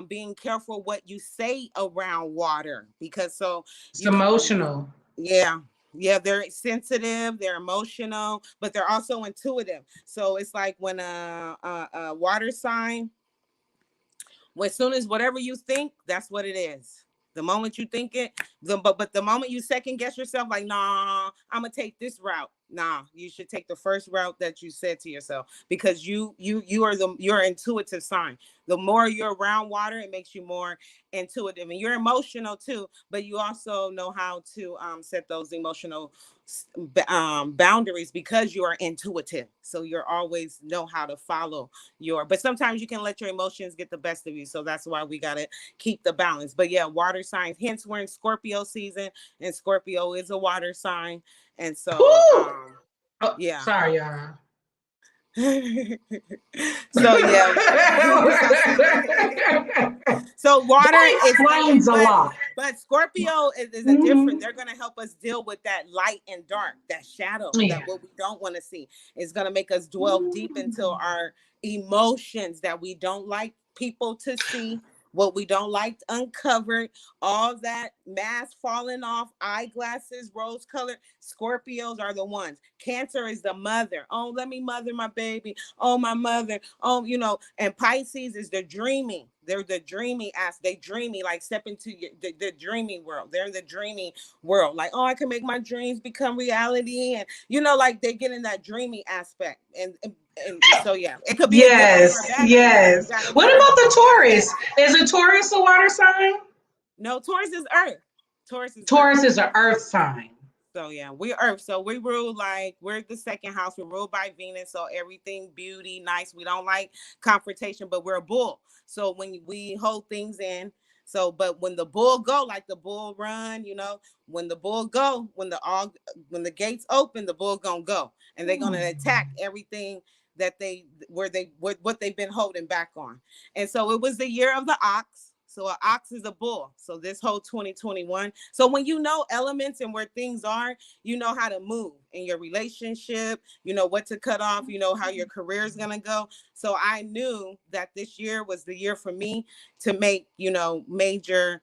being careful what you say around water, because It's emotional. Yeah, they're sensitive, they're emotional, but they're also intuitive. So it's like when a water sign, as soon as whatever you think, that's what it is. The moment you think it, but the moment you second guess yourself, like, nah, I'm gonna take this route. Nah, you should take the first route that you said to yourself, because you're intuitive sign. The more you're around water, it makes you more intuitive, and you're emotional too. But you also know how to set those emotional boundaries, because you are intuitive. So you're always know how to follow but sometimes you can let your emotions get the best of you. So that's why we got to keep the balance. But yeah, water signs, hence we're in Scorpio season, and Scorpio is a water sign. And so, yeah. Sorry, y'all. So yeah. So water explains a lot. But Scorpio is a different. They're going to help us deal with that light and dark, that shadow, that what we don't want to see. It's going to make us dwell deep into our emotions that we don't like people to see, what we don't like uncovered, all that mask falling off, eyeglasses, rose colored. Scorpios are the ones. Cancer is the mother. Oh, let me mother my baby. Oh, my mother. Oh, and Pisces is the dreaming. They're the dreamy they dreamy, like step into the dreaming world. They're in the dreaming world. Like, oh, I can make my dreams become reality. And, like they get in that dreamy aspect. And so, yeah, it could be yes. What about the Taurus? Is a Taurus a water sign? No, Taurus is earth. Taurus is an earth sign. So yeah, we're earth. So we rule, we're the second house. We're ruled by Venus. So everything beauty, nice. We don't like confrontation, but we're a bull. So when we hold things in, but when the bull go, like the bull run, when the bull go, when the gates open, the bull gonna go, and they're gonna attack everything that what they've been holding back on. And so it was the year of the ox. So an ox is a bull. So this whole 2021. So when you know elements and where things are, you know how to move in your relationship, you know what to cut off, you know how your career is going to go. So I knew that this year was the year for me to make, major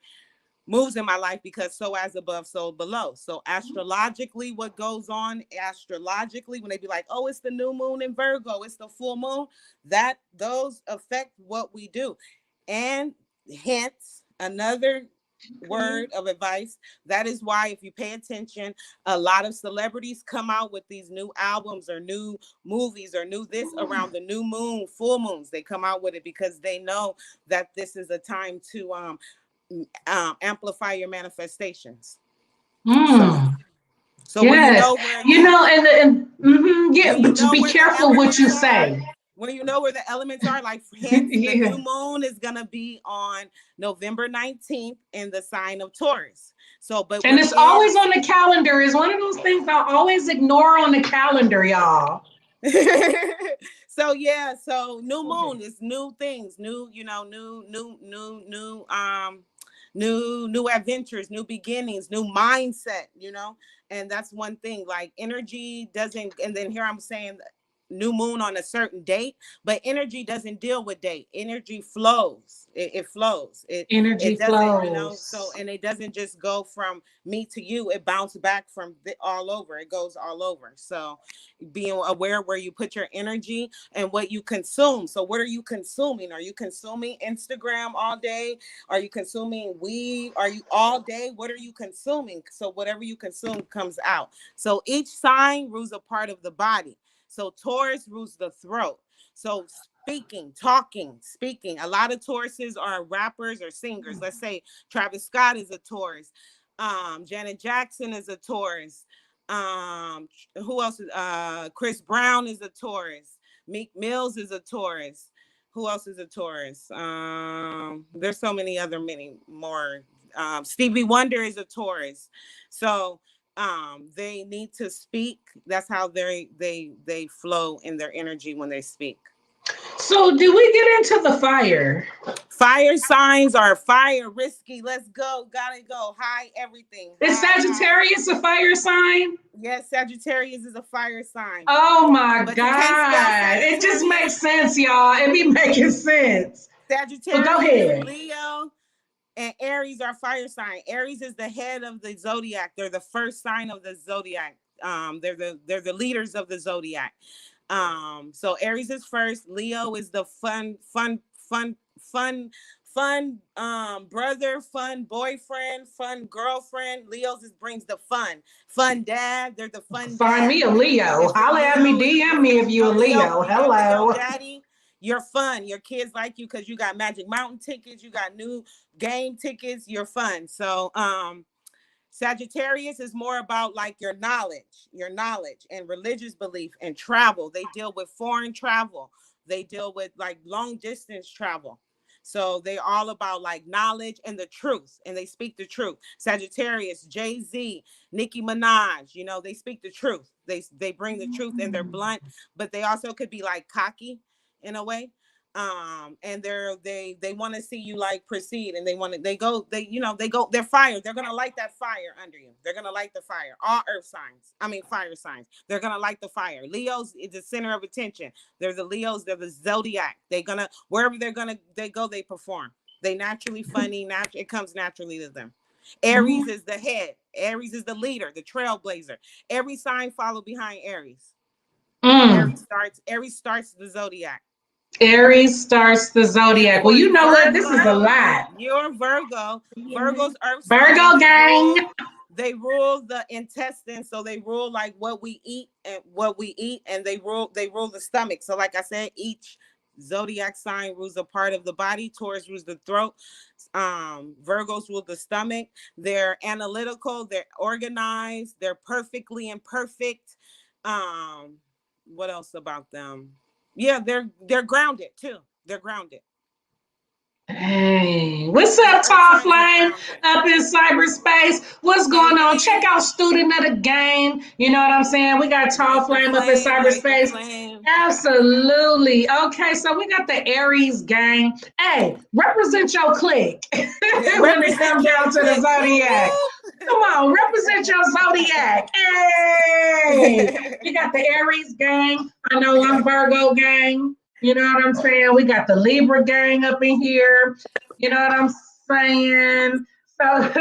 moves in my life, because so as above, so below. So astrologically, what goes on astrologically when they be like, oh, it's the new moon in Virgo, it's the full moon, that those affect what we do. And hence another word of advice, that is why if you pay attention, a lot of celebrities come out with these new albums or new movies or new this around the new moon, full moons. They come out with it because they know that this is a time to amplify your manifestations. So yes. when you know where yeah, but to be careful what you say. When you know where the elements are, like hence the new moon is gonna be on November 19th in the sign of Taurus. So, but and it's always on the calendar. Is one of those things I always ignore on the calendar, y'all. So yeah, so new moon is new things, new adventures, new beginnings, new mindset, and that's one thing. Like energy doesn't, and then here I'm saying new moon on a certain date, but energy doesn't deal with date. Energy flows. It flows. Energy flows. So, and it doesn't just go from me to you. It bounces back from all over. It goes all over. So being aware where you put your energy and what you consume. So what are you consuming? Are you consuming Instagram all day? Are you consuming weed? Are you all day? What are you consuming? So whatever you consume comes out. So each sign rules a part of the body. So Taurus rules the throat. So speaking. A lot of Tauruses are rappers or singers. Let's say Travis Scott is a Taurus. Janet Jackson is a Taurus. Who else? Chris Brown is a Taurus. Meek Mills is a Taurus. Who else is a Taurus? There's so many more. Stevie Wonder is a Taurus. So they need to speak. That's how they flow in their energy when they speak. So do we get into the fire? Fire signs are fire, risky. Let's go. Gotta go. High everything. Is Sagittarius a fire sign? Yes, Sagittarius is a fire sign. Oh my God. It just makes sense, y'all. It be making sense. Sagittarius, go ahead. Leo, and Aries are fire sign. Aries is the head of the zodiac. They're the first sign of the zodiac. They're the leaders of the zodiac. So Aries is first. Leo is the fun brother, fun boyfriend, fun girlfriend. Leo brings the fun dad. They're the fun. Find me a Leo. Holla at me, DM me if you're a Leo. Hello, daddy. You're fun. Your kids like you because you got Magic Mountain tickets. You got new game tickets. You're fun. So Sagittarius is more about like your knowledge and religious belief and travel. They deal with foreign travel. They deal with like long distance travel. So they all about like knowledge and the truth, and they speak the truth. Sagittarius, Jay-Z, Nicki Minaj, they speak the truth. They bring the truth and they're blunt, but they also could be like cocky in a way. And they want to see you like proceed, and they're fire. They're gonna light that fire under you. They're gonna light the fire. All fire signs. They're gonna light the fire. Leos is the center of attention. They're the Leos. They're the zodiac. Wherever they go, they perform. They naturally funny. It comes naturally to them. Aries is the head. Aries is the leader, the trailblazer. Every sign follow behind Aries. Aries starts the zodiac. Aries starts the zodiac. Well, you know what? This is a lot. You're Virgo. Virgo's earth. Virgo gang. They rule the intestines, so they rule like what we eat, and they rule the stomach. So, like I said, each zodiac sign rules a part of the body. Taurus rules the throat. Virgos rule the stomach. They're analytical. They're organized. They're perfectly imperfect. What else about them? Yeah, they're grounded too. They're grounded. Hey, what's up, Tall Flame up in cyberspace? What's going on? Check out Student of the Game. You know what I'm saying? We got Tall Flame up in cyberspace. Absolutely. Okay, so we got the Aries gang. Hey, represent your clique when it comes down to the zodiac. Come on, represent your zodiac. Hey, we got the Aries gang. I know I'm Virgo gang. You know what I'm saying? We got the Libra gang up in here. You know what I'm saying? So,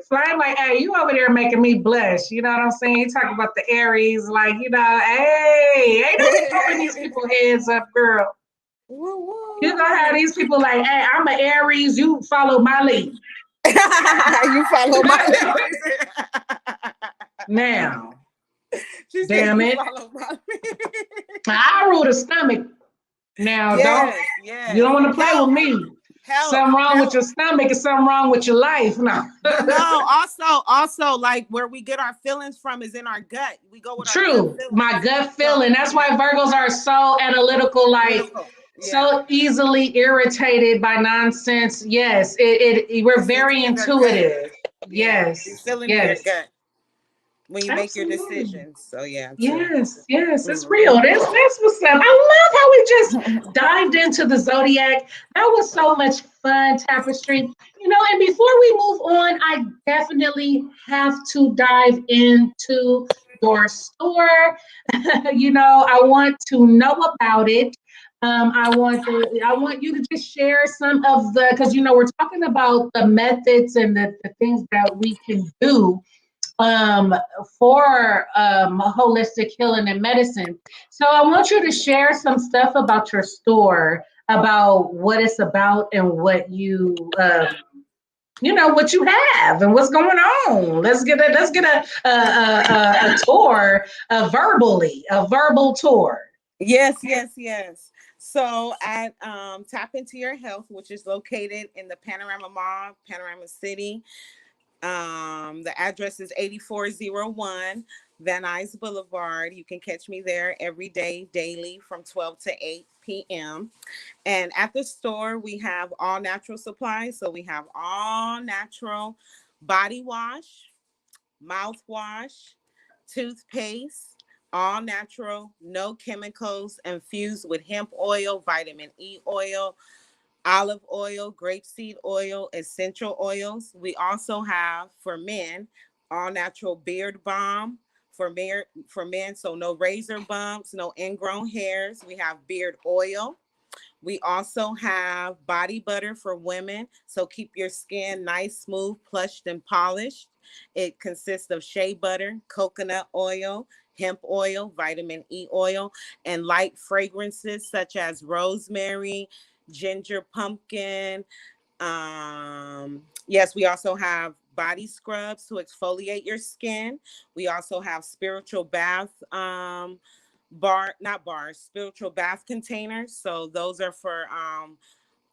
so I'm like, hey, you over there making me blush. You know what I'm saying? You talk about the Aries, like, hey, ain't no be popping these people heads up, girl. Woo, You woo. gonna have these people like, hey, I'm an Aries, you follow my lead. You follow my lead. Now, She said damn you it. follow my lead. I rule the stomach. Now, Yes, you don't want to play health, with me. health, Something wrong with health. your stomach and something wrong with your life. No. But no, also, like where we get our feelings from is in our gut. We go with our gut True. feelings. My gut So, feeling. That's why Virgos are so analytical, like analytical. Yeah. so easily irritated by nonsense. Yes, we're It's very in their gut. intuitive. Yeah. You Yes, feel it in your yes, gut when you make your absolutely. decisions. So yeah, too. Yes, yes, it's Mhm. real. That's what's up. I love how we just dived into the zodiac. That was so much fun, Tapestry. And before we move on, I definitely have to dive into your store. I want to know about it. I want you to just share some of because we're talking about the methods and the things that we can do um, for holistic healing and medicine. So I want you to share some stuff about your store, about what it's about and what what you have and what's going on. Let's get a tour, a verbal tour. Yes. So at Tapn2urhealth, which is located in the Panorama Mall, Panorama City. The address is 8401 Van Nuys Boulevard. You can catch me there every day, daily from 12 to 8 p.m. And at the store, we have all natural supplies. So we have all natural body wash, mouthwash, toothpaste, all natural, no chemicals, infused with hemp oil, vitamin E oil, olive oil, grapeseed oil, essential oils. We also have for men all natural beard balm for men, so no razor bumps, no ingrown hairs. We have beard oil. We also have body butter for women, so keep your skin nice, smooth, plushed, and polished. It consists of shea butter, coconut oil, hemp oil, vitamin E oil, and light fragrances such as rosemary, ginger, pumpkin. Yes, we also have body scrubs to exfoliate your skin. We also have spiritual bath not bars, spiritual bath containers. So those are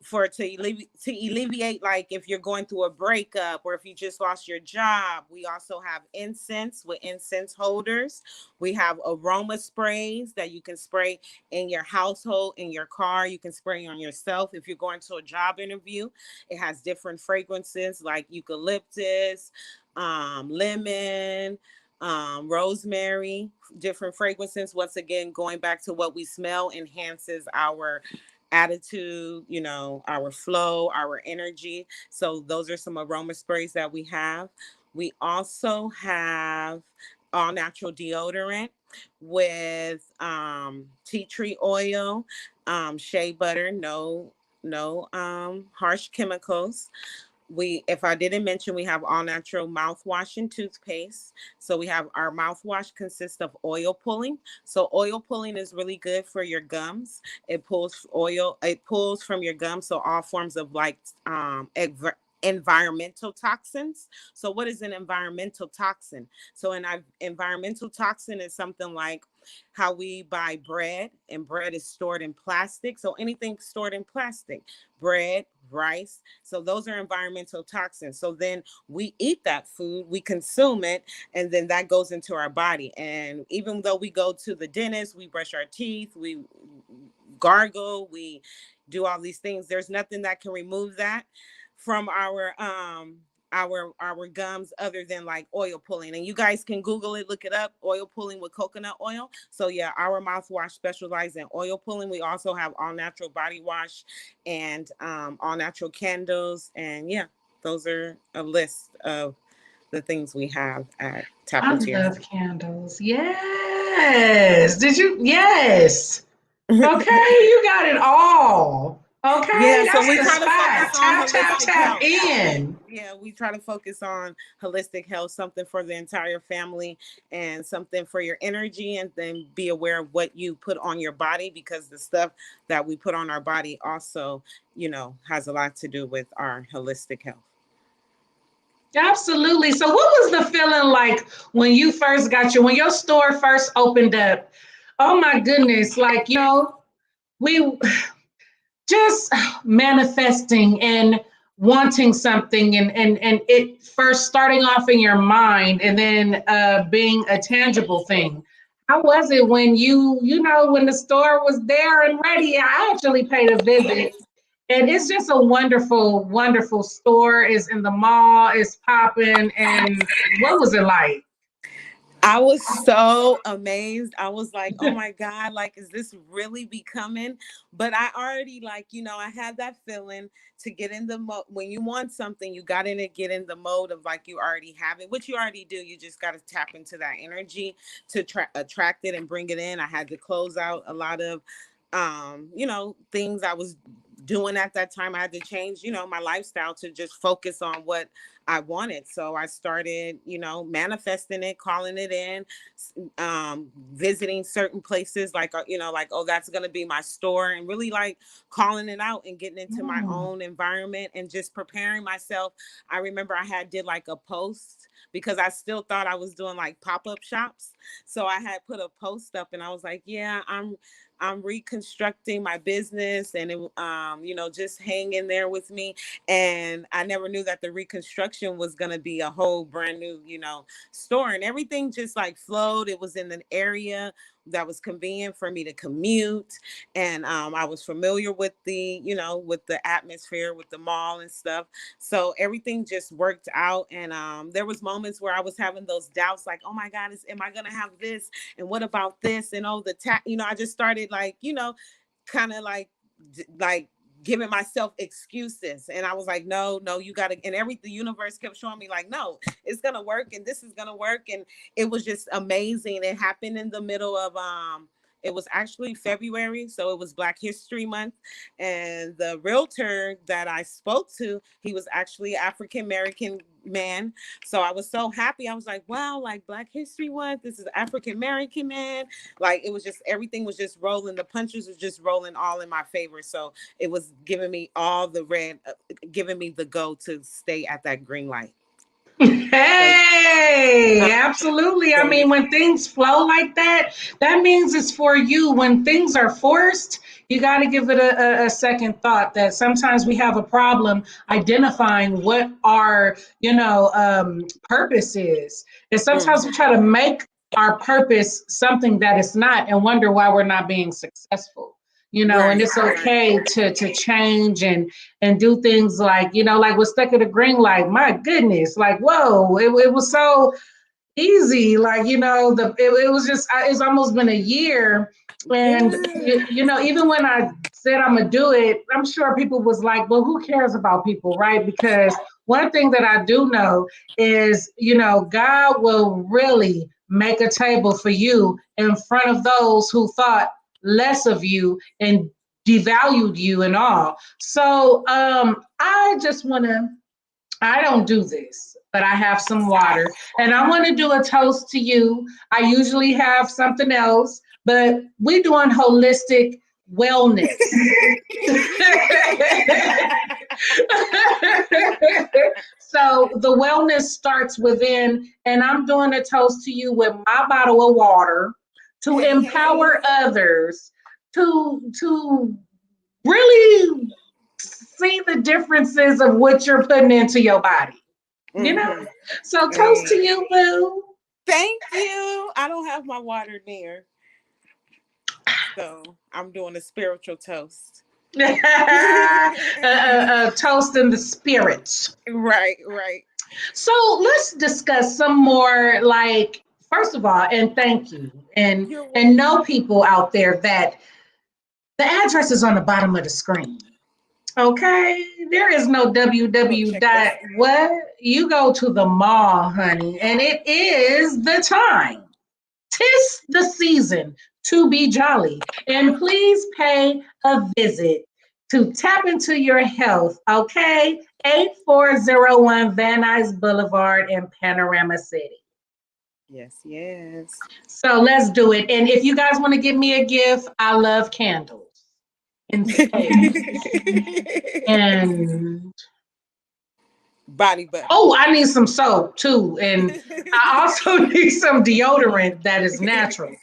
to alleviate, like if you're going through a breakup or if you just lost your job. We also have incense with incense holders. We have aroma sprays that you can spray in your household, in your car. You can spray on yourself if you're going to a job interview. It has different fragrances like eucalyptus, lemon, rosemary, different fragrances. Once again, going back to what we smell enhances our attitude, our flow, our energy. So those are some aroma sprays that we have. We also have all natural deodorant with tea tree oil, shea butter, no harsh chemicals. If I didn't mention, we have all natural mouthwash and toothpaste. So we have our mouthwash consists of oil pulling. So oil pulling is really good for your gums. It pulls from your gums. So all forms of environmental toxins. So what is an environmental toxin? So an environmental toxin is something like how we buy bread, and bread is stored in plastic. So anything stored in plastic, bread, rice. So those are environmental toxins. So then we eat that food, we consume it, and then that goes into our body. And even though we go to the dentist, we brush our teeth, we gargle, we do all these things, there's nothing that can remove that from our gums other than like oil pulling. And you guys can Google it, look it up, oil pulling with coconut oil. So yeah, our mouthwash specializes in oil pulling. We also have all natural body wash and all natural candles. And yeah, those are a list of the things we have at I Tapn2urhealth. love candles. Yes. Did you? Yes. Okay, you got it all. Okay, Yeah, so that's we the try to spot. focus on Tap, tap, holistic tap health. in. Yeah, we try to focus on holistic health, something for the entire family and something for your energy, and then be aware of what you put on your body, because the stuff that we put on our body also, has a lot to do with our holistic health. Absolutely. So what was the feeling like when you first when your store first opened up? Oh my goodness. Like, we just manifesting and wanting something and it first starting off in your mind and then being a tangible thing. How was it when when the store was there and ready? I actually paid a visit, and it's just a wonderful, wonderful store. It's in the mall, it's popping. And what was it like? I was so amazed. I was like, oh my God, like, is this really becoming? But I already, like, I had that feeling to get in the mode. When you want something, you got to get in the mode of like you already have it, which you already do. You just got to tap into that energy to attract it and bring it in. I had to close out a lot of, things I was doing at that time. I had to change, my lifestyle to just focus on what I wanted. So I started, manifesting it, calling it in, visiting certain places like, like, oh, that's going to be my store, and really like calling it out and getting into my own environment and just preparing myself. I remember I did like a post because I still thought I was doing like pop-up shops. So I had put a post up and I was like, yeah, I'm reconstructing my business, and it, just hang in there with me. And I never knew that the reconstruction was going to be a whole brand new, store, and everything just like flowed. It was in an area that was convenient for me to commute. And I was familiar with with the atmosphere, with the mall and stuff. So everything just worked out. And there was moments where I was having those doubts, like, oh my God, am I going to have this? And what about this? And I just started like, kind of like giving myself excuses. And I was like, no, you gotta, and the universe kept showing me like, no, it's gonna work, and this is gonna work. And it was just amazing. It happened in the middle of it was actually February, so it was Black History Month. And the realtor that I spoke to, he was actually African American man. So I was so happy. I was like, wow, like Black History Month, this is African American man. Like, it was just, everything was just rolling. The punches were just rolling all in my favor. So it was giving me all the giving me the go to stay at that green light. Hey, absolutely. I mean, when things flow like that, that means it's for you. When things are forced, you got to give it a second thought. That sometimes we have a problem identifying what our, purpose is. And sometimes we try to make our purpose something that it's not and wonder why we're not being successful. And it's okay to change and do things like, like we're stuck at a green light. My goodness, like, whoa, it was so easy. Like, it was just, it's almost been a year. And, even when I said I'm going to do it, I'm sure people was like, well, who cares about people, right? Because one thing that I do know is, God will really make a table for you in front of those who thought less of you and devalued you and all. So I just want to, I don't do this, but I have some water and I want to do a toast to you. I usually have something else, but we're doing holistic wellness. So the wellness starts within, and I'm doing a toast to you with my bottle of water to empower others to really see the differences of what you're putting into your body. So toast to you, boo. Thank you. I don't have my water near, so I'm doing a spiritual toast. Toast in the spirit. Right. So let's discuss some more, like, first of all, and thank you. And know people out there that the address is on the bottom of the screen. Okay, there is no www dot what. You go to the mall, honey, and it is the time. 'Tis the season to be jolly, and please pay a visit to Tap Into Your Health, okay? 8401 Van Nuys Boulevard in Panorama City. Yes, yes. So let's do it. And if you guys want to give me a gift, I love candles and and Body butter. oh, I need some soap too. And I also need some deodorant that is natural.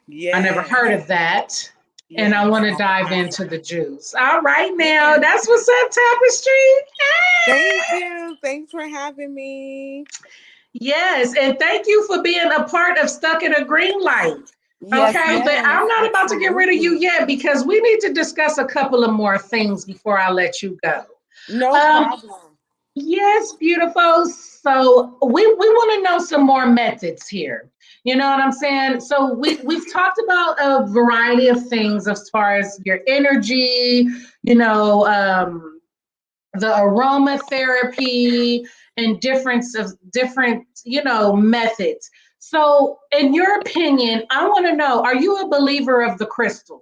Yeah. I never heard of that. And I want to dive into the juice. All right, now Yeah. that's what's up, Tapestry. Thank you. Thanks for having me. Yes, and thank you for being a part of Stuck in a Green Light. Yes, Okay, yes, but I'm not about to get rid of you absolutely. yet because we need to discuss a couple of more things before I let you go. No problem. Yes, beautiful. So we want to know some more methods here. You know what I'm saying? So we've talked about a variety of things as far as your energy, you know, the aromatherapy and different, you know, methods. So in your opinion, I want to know, are you a believer of the crystals?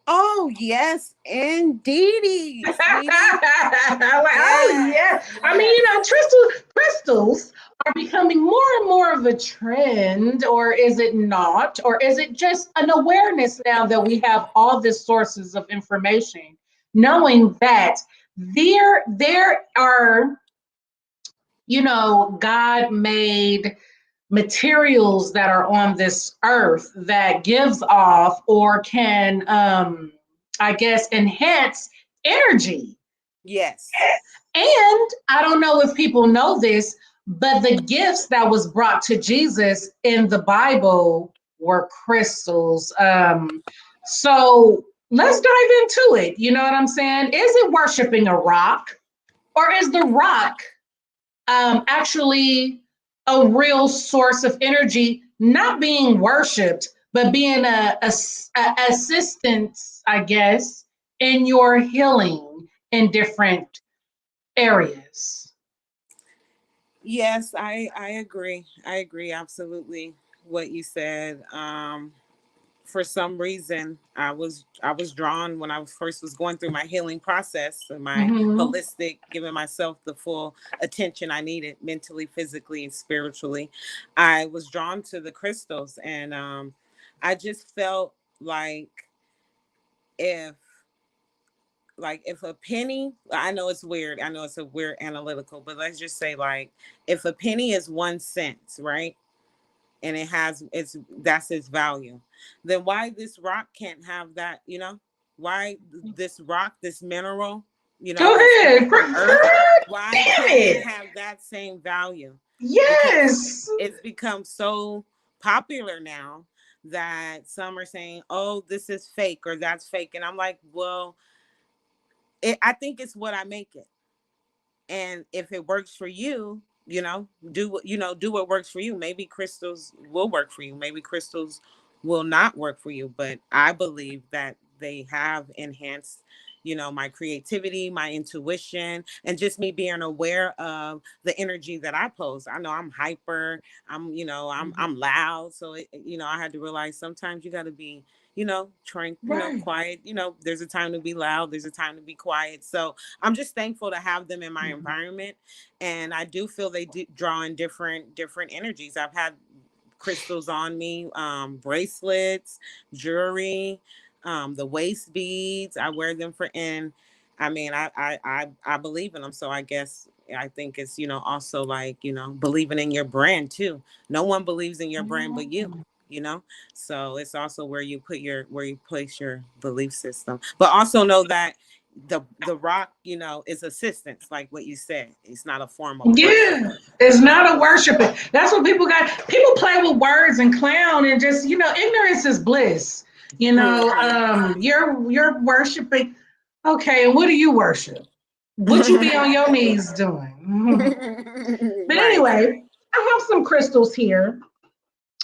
Oh, yes, indeedy. Sweetie. Oh yeah. I mean, you know, crystals are becoming more and more of a trend, or is it not? Or is it just an awareness now that we have all these sources of information, knowing that there are, you know, God made materials that are on this earth that gives off or can I guess enhance energy. Yes. And I don't know if people know this, but the gifts that was brought to Jesus in the Bible were crystals. So let's dive into it. You know what I'm saying? Is it worshiping a rock, or is the rock actually a real source of energy, not being worshipped, but being a assistance, I guess, in your healing in different areas? Yes, I agree. I agree absolutely what you said. For some reason I was drawn when I first was going through my healing process and my Mm-hmm. holistic, giving myself the full attention I needed mentally, physically, and spiritually. I was drawn to the crystals, and I just felt like if if a penny, I know it's weird, I know it's a weird analytical, but let's just say, like, if a penny is 1 cent, right, and it has that's its value, then why this rock can't have that, why this rock, this mineral, Go that's coming ahead. from earth, why Damn can't it it. have that same value? Because Yes. it's become so popular now that some are saying, oh, this is fake or that's fake, and I'm like, well, I think it's what I make it. And if it works for you, do what works for you. Maybe crystals will work for you, maybe crystals will not work for you, but I believe that they have enhanced, my creativity, my intuition, and just me being aware of the energy that I pose. I know I'm hyper, I'm loud, so I had to realize sometimes you got to be, tranquil, Right. quiet. There's a time to be loud, there's a time to be quiet. So I'm just thankful to have them in my environment, and I do feel they do draw in different energies. I've had crystals on me, bracelets, jewelry, the waist beads. I wear them for, and I mean, I believe in them. So I guess I think it's, also like, believing in your brand too. No one believes in your brand but you. So it's also where you place your belief system, but also know that the rock, is assistance, like what you said. It's not a form of worship. Yeah, it's not a worshiping. That's what people got. People play with words and clown and just, ignorance is bliss. You're worshiping. Okay, and what do you worship? What you be on your knees doing? But Right. anyway, I have some crystals here.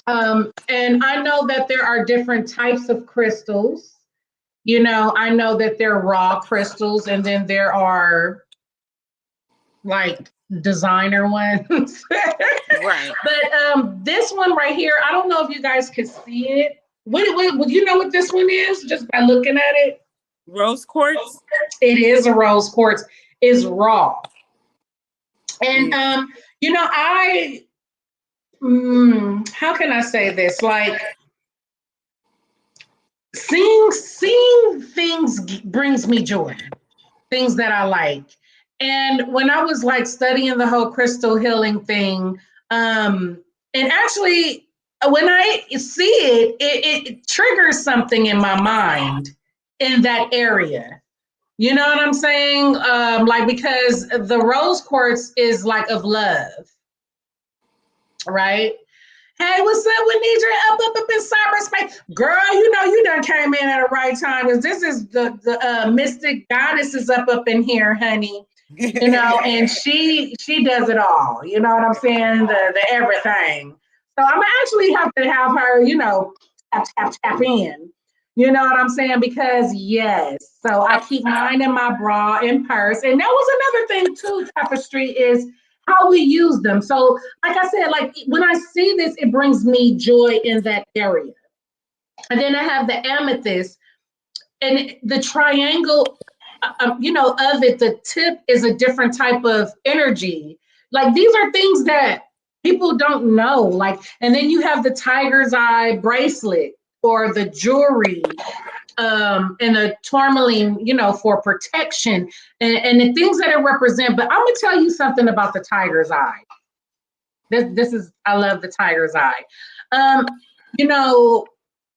And I know that there are different types of crystals. I know that there are raw crystals, and then there are like designer ones. Right. But this one right here, I don't know if you guys can see it. What you know what this one is just by looking at it? Rose quartz. It is a rose quartz. It's raw. And Yeah. I how can I say this? Like seeing things brings me joy. Things that I like. And when I was like studying the whole crystal healing thing, and actually when I see it triggers something in my mind in that area. You know what I'm saying? Like because the rose quartz is like of love, right? Hey, what's up? We need you up in cyberspace. Girl, you done came in at the right time because this is the mystic goddess is up in here, honey. And she does it all. You know what I'm saying? The everything. So I'm actually have to have her, tap in. You know what I'm saying? Because yes. So I keep mine in my bra and purse. And that was another thing too, Tapestry, is how we use them. So like I said, like when I see this, it brings me joy in that area. And then I have the amethyst and the triangle, of it, the tip is a different type of energy. Like these are things that people don't know. Like, and then you have the tiger's eye bracelet or the jewelry, and the tourmaline, for protection and the things that it represent. But I'm gonna tell you something about the tiger's eye. This is I love the tiger's eye. You know,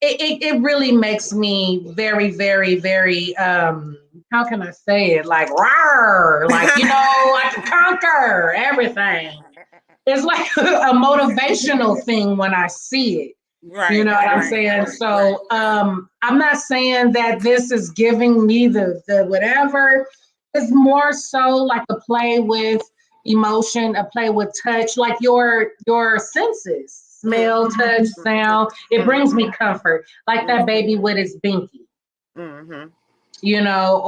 it really makes me very, very, very how can I say it? Like rawr, like I can conquer everything. It's like a motivational thing when I see it. You Right. know what I'm Right. saying? So I'm not saying that this is giving me the whatever. It's more so like a play with emotion, a play with touch, like your senses, smell, touch, sound. It brings me comfort, like that baby with his binky, Mm-hmm.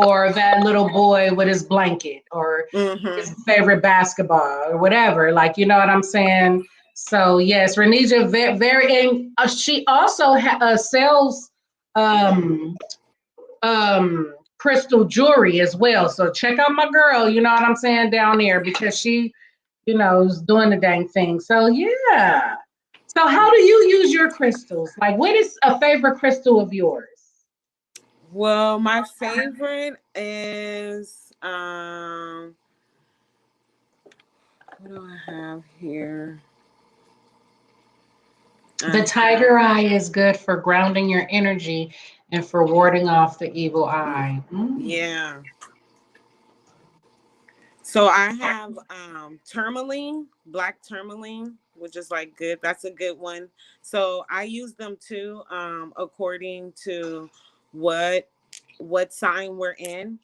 or that little boy with his blanket, or his Mm-hmm. favorite basketball, or whatever. Like, you know what I'm saying? So yes, Renija, very, and she also sells um, crystal jewelry as well. So check out my girl, you know what I'm saying, down there, because she, is doing the dang thing. So yeah. So how do you use your crystals? Like, what is a favorite crystal of yours? Well, my favorite is what do I have here? The I have tiger eye is good for grounding your energy and for warding off the evil eye. yeah. So I have tourmaline, black tourmaline, which is like good. That's a good one. So I use them too, according to what sign we're in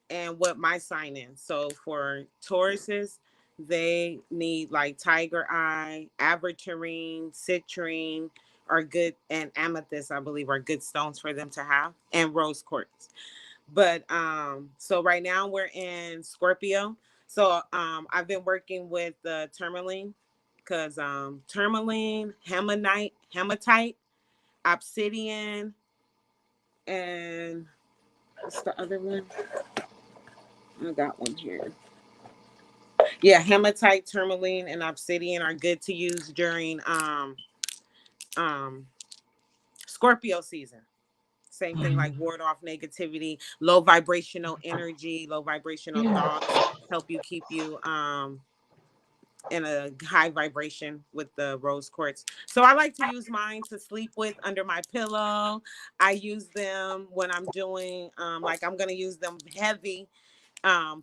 and what my sign is. So for Tauruses, they need like tiger eye, aventurine, citrine are good, and amethyst, I believe, are good stones for them to have, and rose quartz. But so right now we're in Scorpio. So I've been working with the tourmaline because tourmaline, hematite, obsidian, and what's the other one? I got one here. Yeah, hematite, tourmaline, and obsidian are good to use during um Scorpio season. Same thing, like ward off negativity, low vibrational energy, low vibrational Yeah. thoughts, help you keep you in a high vibration with the rose quartz. So I like to use mine to sleep with under my pillow. I use them when I'm doing like I'm gonna use them heavy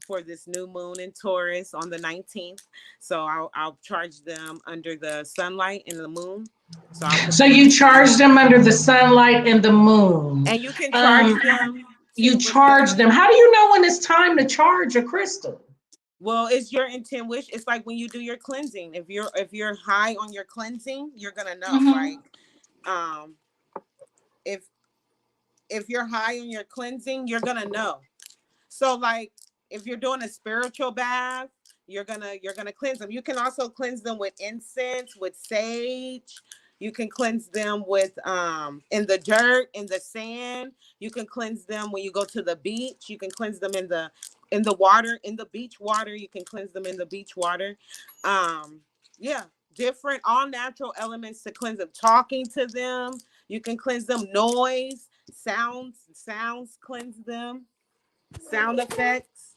for this new moon in Taurus on the 19th. So I'll charge them under the sunlight and the moon. So I'll put So them you under the charge moon. them under the sunlight and the moon. And you can charge Um, them you too with charge the them. How do you know when it's time to charge a crystal? well, it's your intent wish. It's like when you do your cleansing. If you're high on your cleansing, you're gonna know. Like um if you're high on your cleansing, you're gonna know. So like if you're doing a spiritual bath, you're gonna cleanse them. You can also cleanse them with incense, with sage. You can cleanse them with in the dirt, in the sand. You can cleanse them when you go to the beach. You can cleanse them in the water, in the beach water. You can cleanse them in the beach water. Yeah, different all natural elements to cleanse them. Talking to them, you can cleanse them. Noise, sounds cleanse them. Sound effects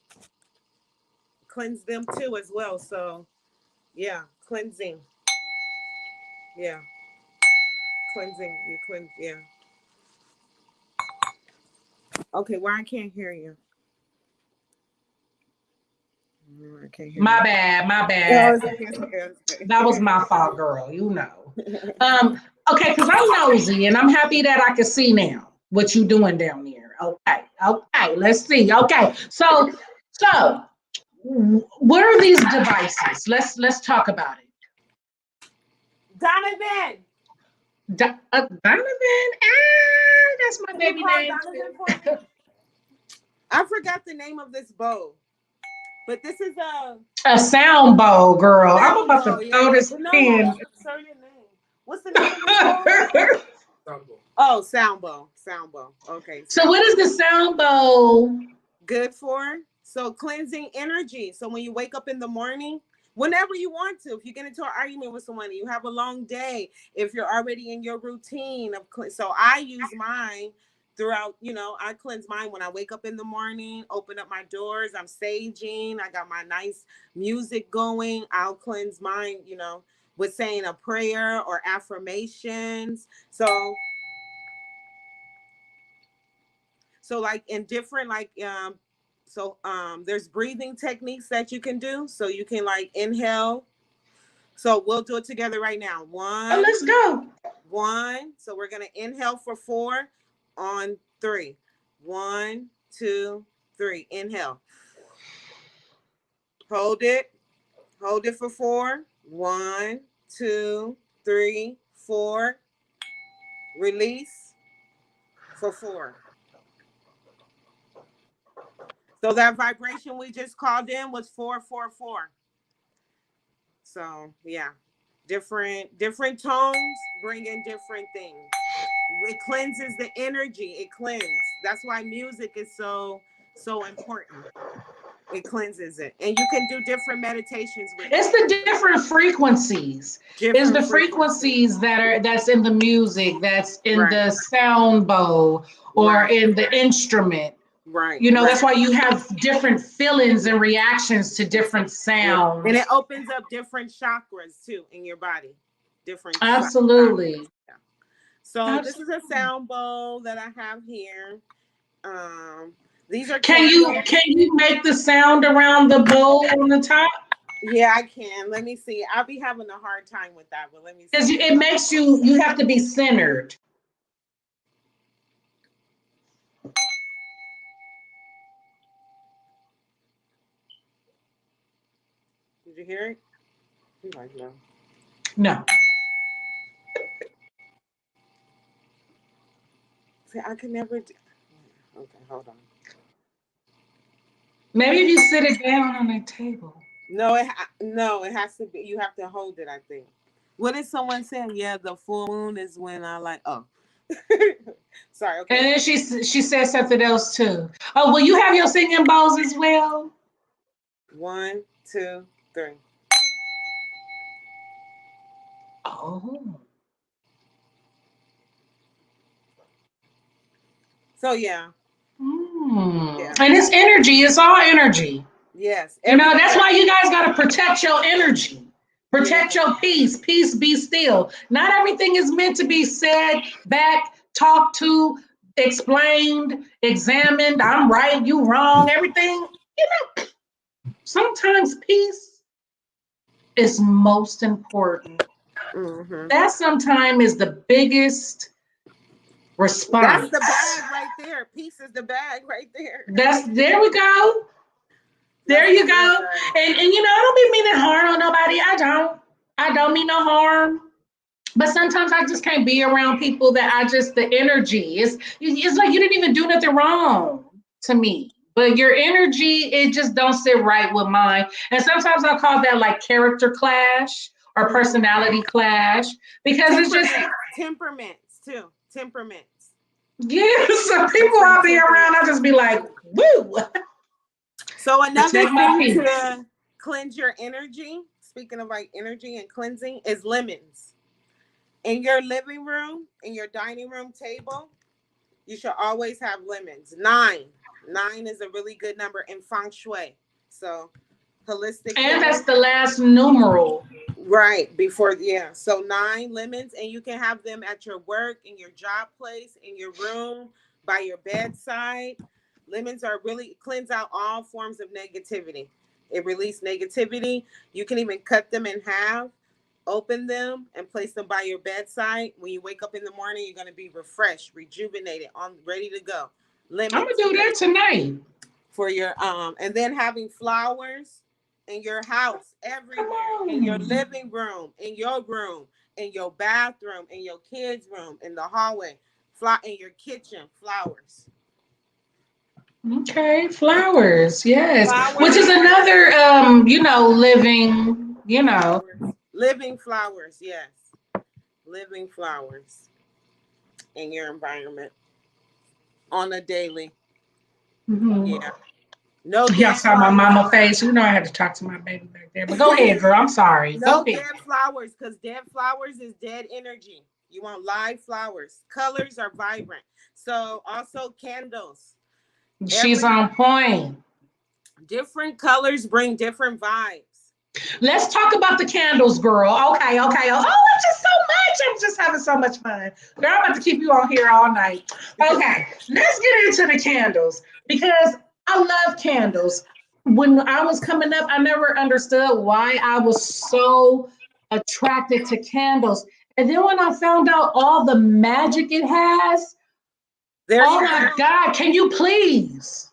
cleanse them too as well. So yeah, cleansing. Yeah. Cleansing, you cleanse, yeah. Okay, well, I can't hear you. I can't hear My you. bad, my Oh, bad. it's okay, it's okay, it's okay. That was my fault, girl. You know. Okay, because I'm nosy and I'm happy that I can see now what you doing down there. Okay, let's see. Okay, so what are these devices? Let's talk about it. Donovan! Donovan, that's my baby name. Donovan, I forgot the name of this bow, but this is A sound bowl, girl. I'm about bow, to throw this no, pen. what's the name of this bow? Oh, sound bow. Okay. So what is the sound bowl good for? So cleansing energy. So when you wake up in the morning, whenever you want to, if you get into an argument with someone, you have a long day, if you're already in your routine of so I use mine throughout, I cleanse mine when I wake up in the morning, open up my doors, I'm saging, I got my nice music going, I'll cleanse mine, with saying a prayer or affirmations. So like in different there's breathing techniques that you can do. So you can like inhale. So we'll do it together right now. One. let's go. One. So we're going to inhale for 4 on 3. 1, 2, 3. Inhale. Hold it. Hold it for 4. 1, 2, 3, 4. Release for 4. So that vibration we just called in was 444. So yeah, different tones bring in different things. It cleanses the energy. It cleanses. That's why music is so important. It cleanses it, and you can do different meditations with It's it. the different frequencies. It's the frequencies that's in the music, that's in the sound bowl, or in the instrument. Right. That's why you have different feelings and reactions to different sounds. And it opens up different chakras too in your body. Different. Absolutely. Yeah. So this is a sound bowl that I have here. These are Can you make the sound around the bowl on the top? Yeah, I can. Let me see. I'll be having a hard time with that, but let me see. Because it makes you have to be centered. Did you hear it? No. No. See, I can never do. Okay, hold on. Maybe if you sit it down on a table. No, it has to be. You have to hold it, I think. What is someone saying? Yeah, the full moon is when I like. Oh, sorry. Okay. And then she said something else too. Oh, will you have your singing bowls as well? 1, 2, 3. Oh. So yeah. Yeah. And it's energy. It's all energy. Yes. That's why you guys got to protect your energy. Protect your peace. Peace, be still. Not everything is meant to be said, back, talked to, explained, examined. I'm right, you wrong, everything. Sometimes peace is most important. Mm-hmm. That sometimes is the biggest response. That's the bag right there. Peace is the bag right there. There we go. There you go. And I don't be meaning harm on nobody. I don't mean no harm. But sometimes I just can't be around people that the energy it's like you didn't even do nothing wrong to me. But your energy, it just don't sit right with mine. And sometimes I call that like character clash, or personality clash, because it's just temperaments too. Temperaments. Yeah, some people I'll be around, I'll just be like, woo. So another thing to cleanse your energy, speaking of like energy and cleansing, is lemons. In your living room, in your dining room table, you should always have lemons. 9 is a really good number in feng shui. So holistic. And that's the last numeral. Right, before, yeah. So 9 lemons, and you can have them at your work, in your job place, in your room, by your bedside. Lemons are really cleanse out all forms of negativity. It releases negativity. You can even cut them in half, open them, and place them by your bedside. When you wake up in the morning, you're going to be refreshed, rejuvenated, ready to go. Lemons. I'm gonna do that tonight. For your and then having flowers in your house, everywhere, in your living room, in your bathroom, in your kids' room, in the hallway, in your kitchen, flowers. Okay, flowers, yes. Flowers. Which is another living flowers, yes. Living flowers in your environment on a daily. Mm-hmm. Yeah. No, y'all saw my mama face. You know I had to talk to my baby back there. But go ahead, girl. I'm sorry. No dead flowers, because dead flowers is dead energy. You want live flowers. Colors are vibrant. So also candles. She's on point. Different colors bring different vibes. Let's talk about the candles, girl. Okay. Oh, it's just so much. I'm just having so much fun. Girl, I'm about to keep you on here all night. Okay, let's get into the candles, because I love candles. When I was coming up, I never understood why I was so attracted to candles. And then when I found out all the magic it has, my God, can you please?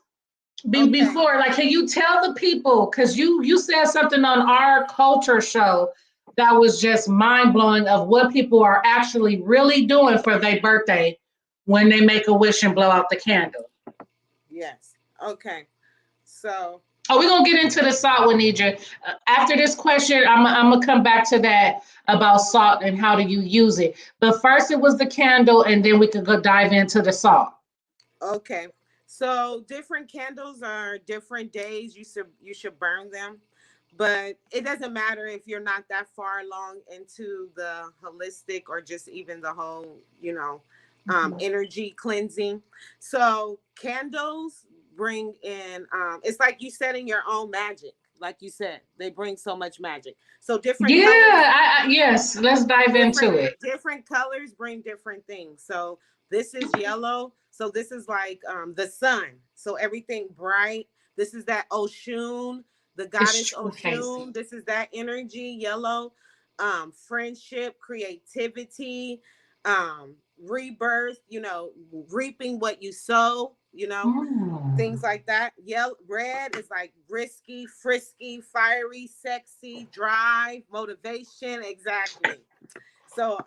Before, like, can you tell the people, because you said something on our culture show that was just mind-blowing, of what people are actually really doing for their birthday when they make a wish and blow out the candle. Yes. Okay. So. Oh, we're going to get into the salt, Winija. After this question, I'm going to come back to that about salt and how do you use it. But first it was the candle, and then we could go dive into the salt. Okay. So different candles are different days. You should burn them, but it doesn't matter if you're not that far along into the holistic or just even the whole, energy cleansing. So candles bring in, it's like you setting your own magic. Like you said, they bring so much magic. So different. Yeah, yes. Let's dive into it. Different colors bring different things. So this is yellow. So this is like the sun. So everything bright. This is that Oshun, the goddess Oshun. This is that energy, yellow. Friendship, creativity, rebirth, reaping what you sow, things like that. Yellow, red is like risky, frisky, fiery, sexy, drive, motivation. Exactly. So,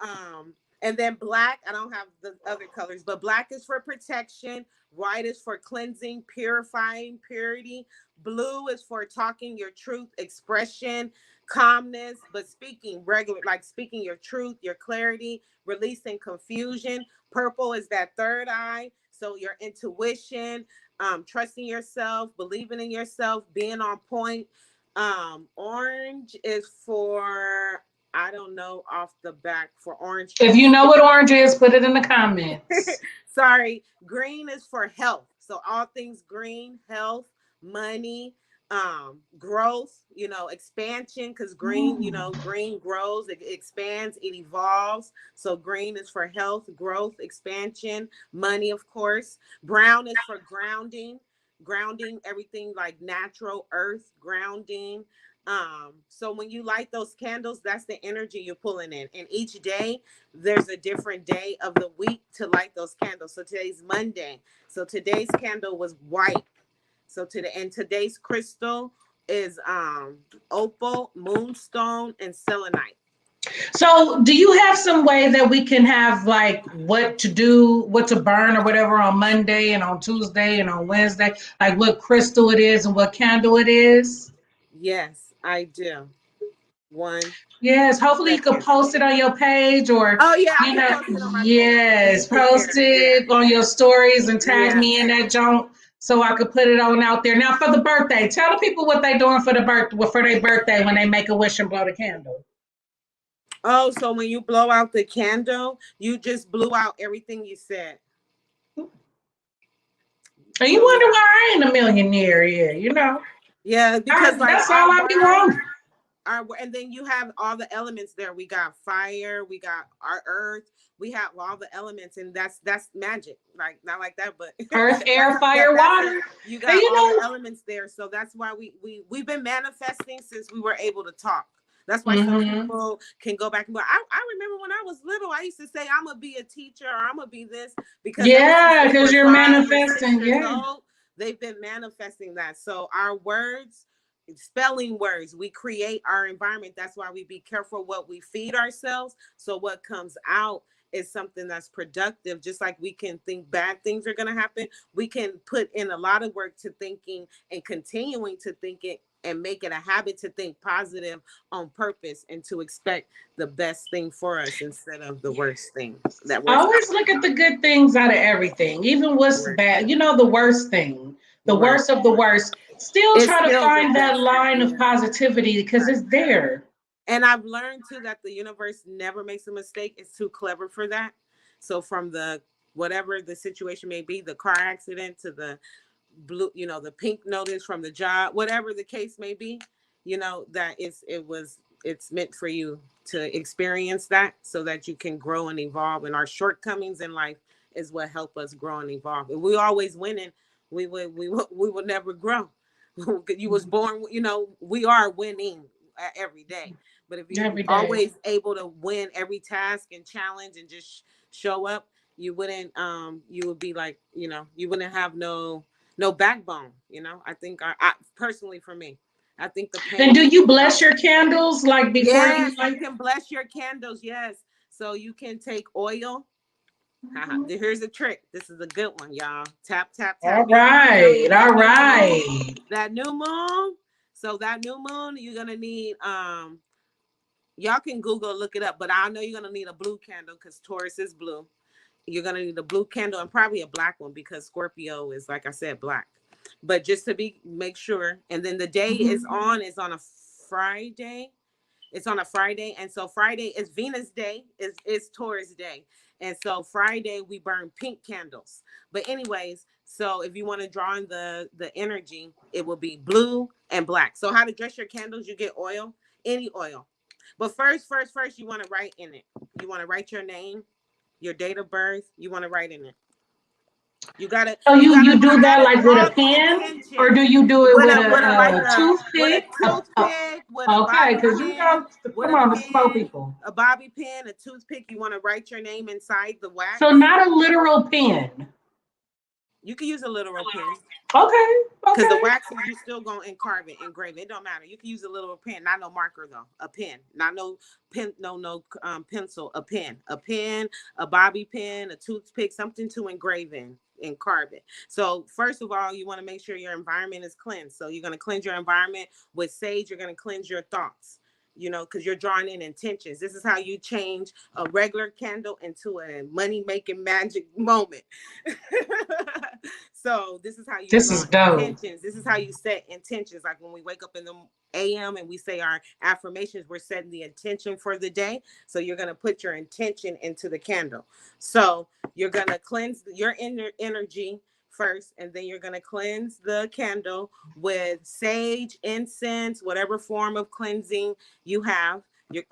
and then black, I don't have the other colors, but black is for protection. White is for cleansing, purifying, purity. Blue is for talking your truth, expression, calmness, but speaking regular, like speaking your truth, your clarity, releasing confusion. Purple is that third eye. So your intuition, trusting yourself, believing in yourself, being on point. Orange is for, I don't know off the back for orange. If you know what orange is, put it in the comments. Sorry. Green is for health. So all things green, health, money, growth, expansion, because green, green grows, it expands, it evolves. So green is for health, growth, expansion, money, of course. Brown is for grounding, everything like natural earth, grounding. So when you light those candles, that's the energy you're pulling in. And each day, there's a different day of the week to light those candles. So today's Monday. So today's candle was white. So today's crystal is opal, moonstone, and selenite. So do you have some way that we can have like what to do, what to burn or whatever on Monday and on Tuesday and on Wednesday, like what crystal it is and what candle it is? Yes, I do. one. Yes, hopefully you could Second. post it on your page or, Oh yeah, I you can know, post it on my page. yes, post Yeah, it on your stories and tag yeah. me in that junk so I could put it on out there. Now for the birthday, tell the people what they doing for their birthday when they make a wish and blow the candle. Oh, so when you blow out the candle, you just blew out everything you said. And you So wonder yeah, why I ain't a millionaire yet, you know. yeah, because like That's our all I be words, wanting. and then you have all the elements there. We got fire, we got our earth, we have all the elements, and that's magic. Like not like that, but Earth, air, yeah, fire, that's it. water. You And got you all the know, elements there, so that's why we've been manifesting since we were able to talk. That's why some mm-hmm. people can go back and go. I remember when I was little, I used to say I'm gonna be a teacher or I'm gonna be this because ever since Yeah, they because were you're 5 or 6 manifesting. years Yeah. old, they've been manifesting that. So our words, spelling words, we create our environment. That's why we be careful what we feed ourselves, so what comes out is something that's productive. Just like we can think bad things are going to happen, we can put in a lot of work to thinking and continuing to think it and make it a habit to think positive on purpose and to expect the best thing for us instead of the worst thing that I was always look at the good things out of everything, even what's worst. bad. You know, the worst thing, the Right. worst of the worst. Still It's try to still the find that best thing. line of Yeah. positivity because Right. it's there. And I've learned too that the universe never makes a mistake. It's too clever for that. So from the whatever the situation may be, the car accident to the blue, the pink notice from the job, whatever the case may be, that it's meant for you to experience that so that you can grow and evolve. And our shortcomings in life is what help us grow and evolve. If we always winning, we would never grow. You was born, we are winning every day. But if you Every day. always able to win every task and challenge and just show up, you would be like, you wouldn't have no backbone. I think I personally, for me, I think the And do pain, you bless your candles like before you yes, you like? can bless your candles. Yes. So you can take oil. Here's a trick. This is a good one, y'all. Tap, tap, tap. All I'm telling right, you, all right. that new moon. So that new moon, you're gonna need y'all can Google, look it up, but I know you're gonna need a blue candle because Taurus is blue. You're gonna need a blue candle and probably a black one because Scorpio is, like I said, black. But just to make sure, and then the day is on a Friday. It's on a Friday, and so Friday is Venus Day, is Taurus Day, and so Friday we burn pink candles. But anyways, so if you want to draw in the energy, it will be blue and black. So how to dress your candles? You get oil, any oil, but first, you want to write in it. You want to write your name, your date of birth. You want to write in it. You gotta, So you you gotta, you do you that gotta like with draw a the pen, or intention do you do it with with a like a with a toothpick? toothpick, with a Okay, bobby because pin, with come a on, to slow pen, people. a bobby pin, a toothpick. You want to write your name inside the So wax. not a literal pen. You can use a literal pen. Okay, Because the okay. wax is, you still gonna engrave it. It don't matter. You can use a little pen, not no marker though. A pen, not no pen, no pencil. A pen, a bobby pin, a toothpick, something to engrave and carve it. So first of all, you want to make sure your environment is cleansed. So you're gonna cleanse your environment with sage. You're gonna cleanse your thoughts. Because you're drawing in intentions. This is how you change a regular candle into a money making magic moment. So this is how you This draw is dope. intentions. This is how you set intentions. Like when we wake up in the AM and we say our affirmations, we're setting the intention for the day. So you're going to put your intention into the candle. So you're going to cleanse your inner energy first, and then you're going to cleanse the candle with sage, incense, whatever form of cleansing you have. Your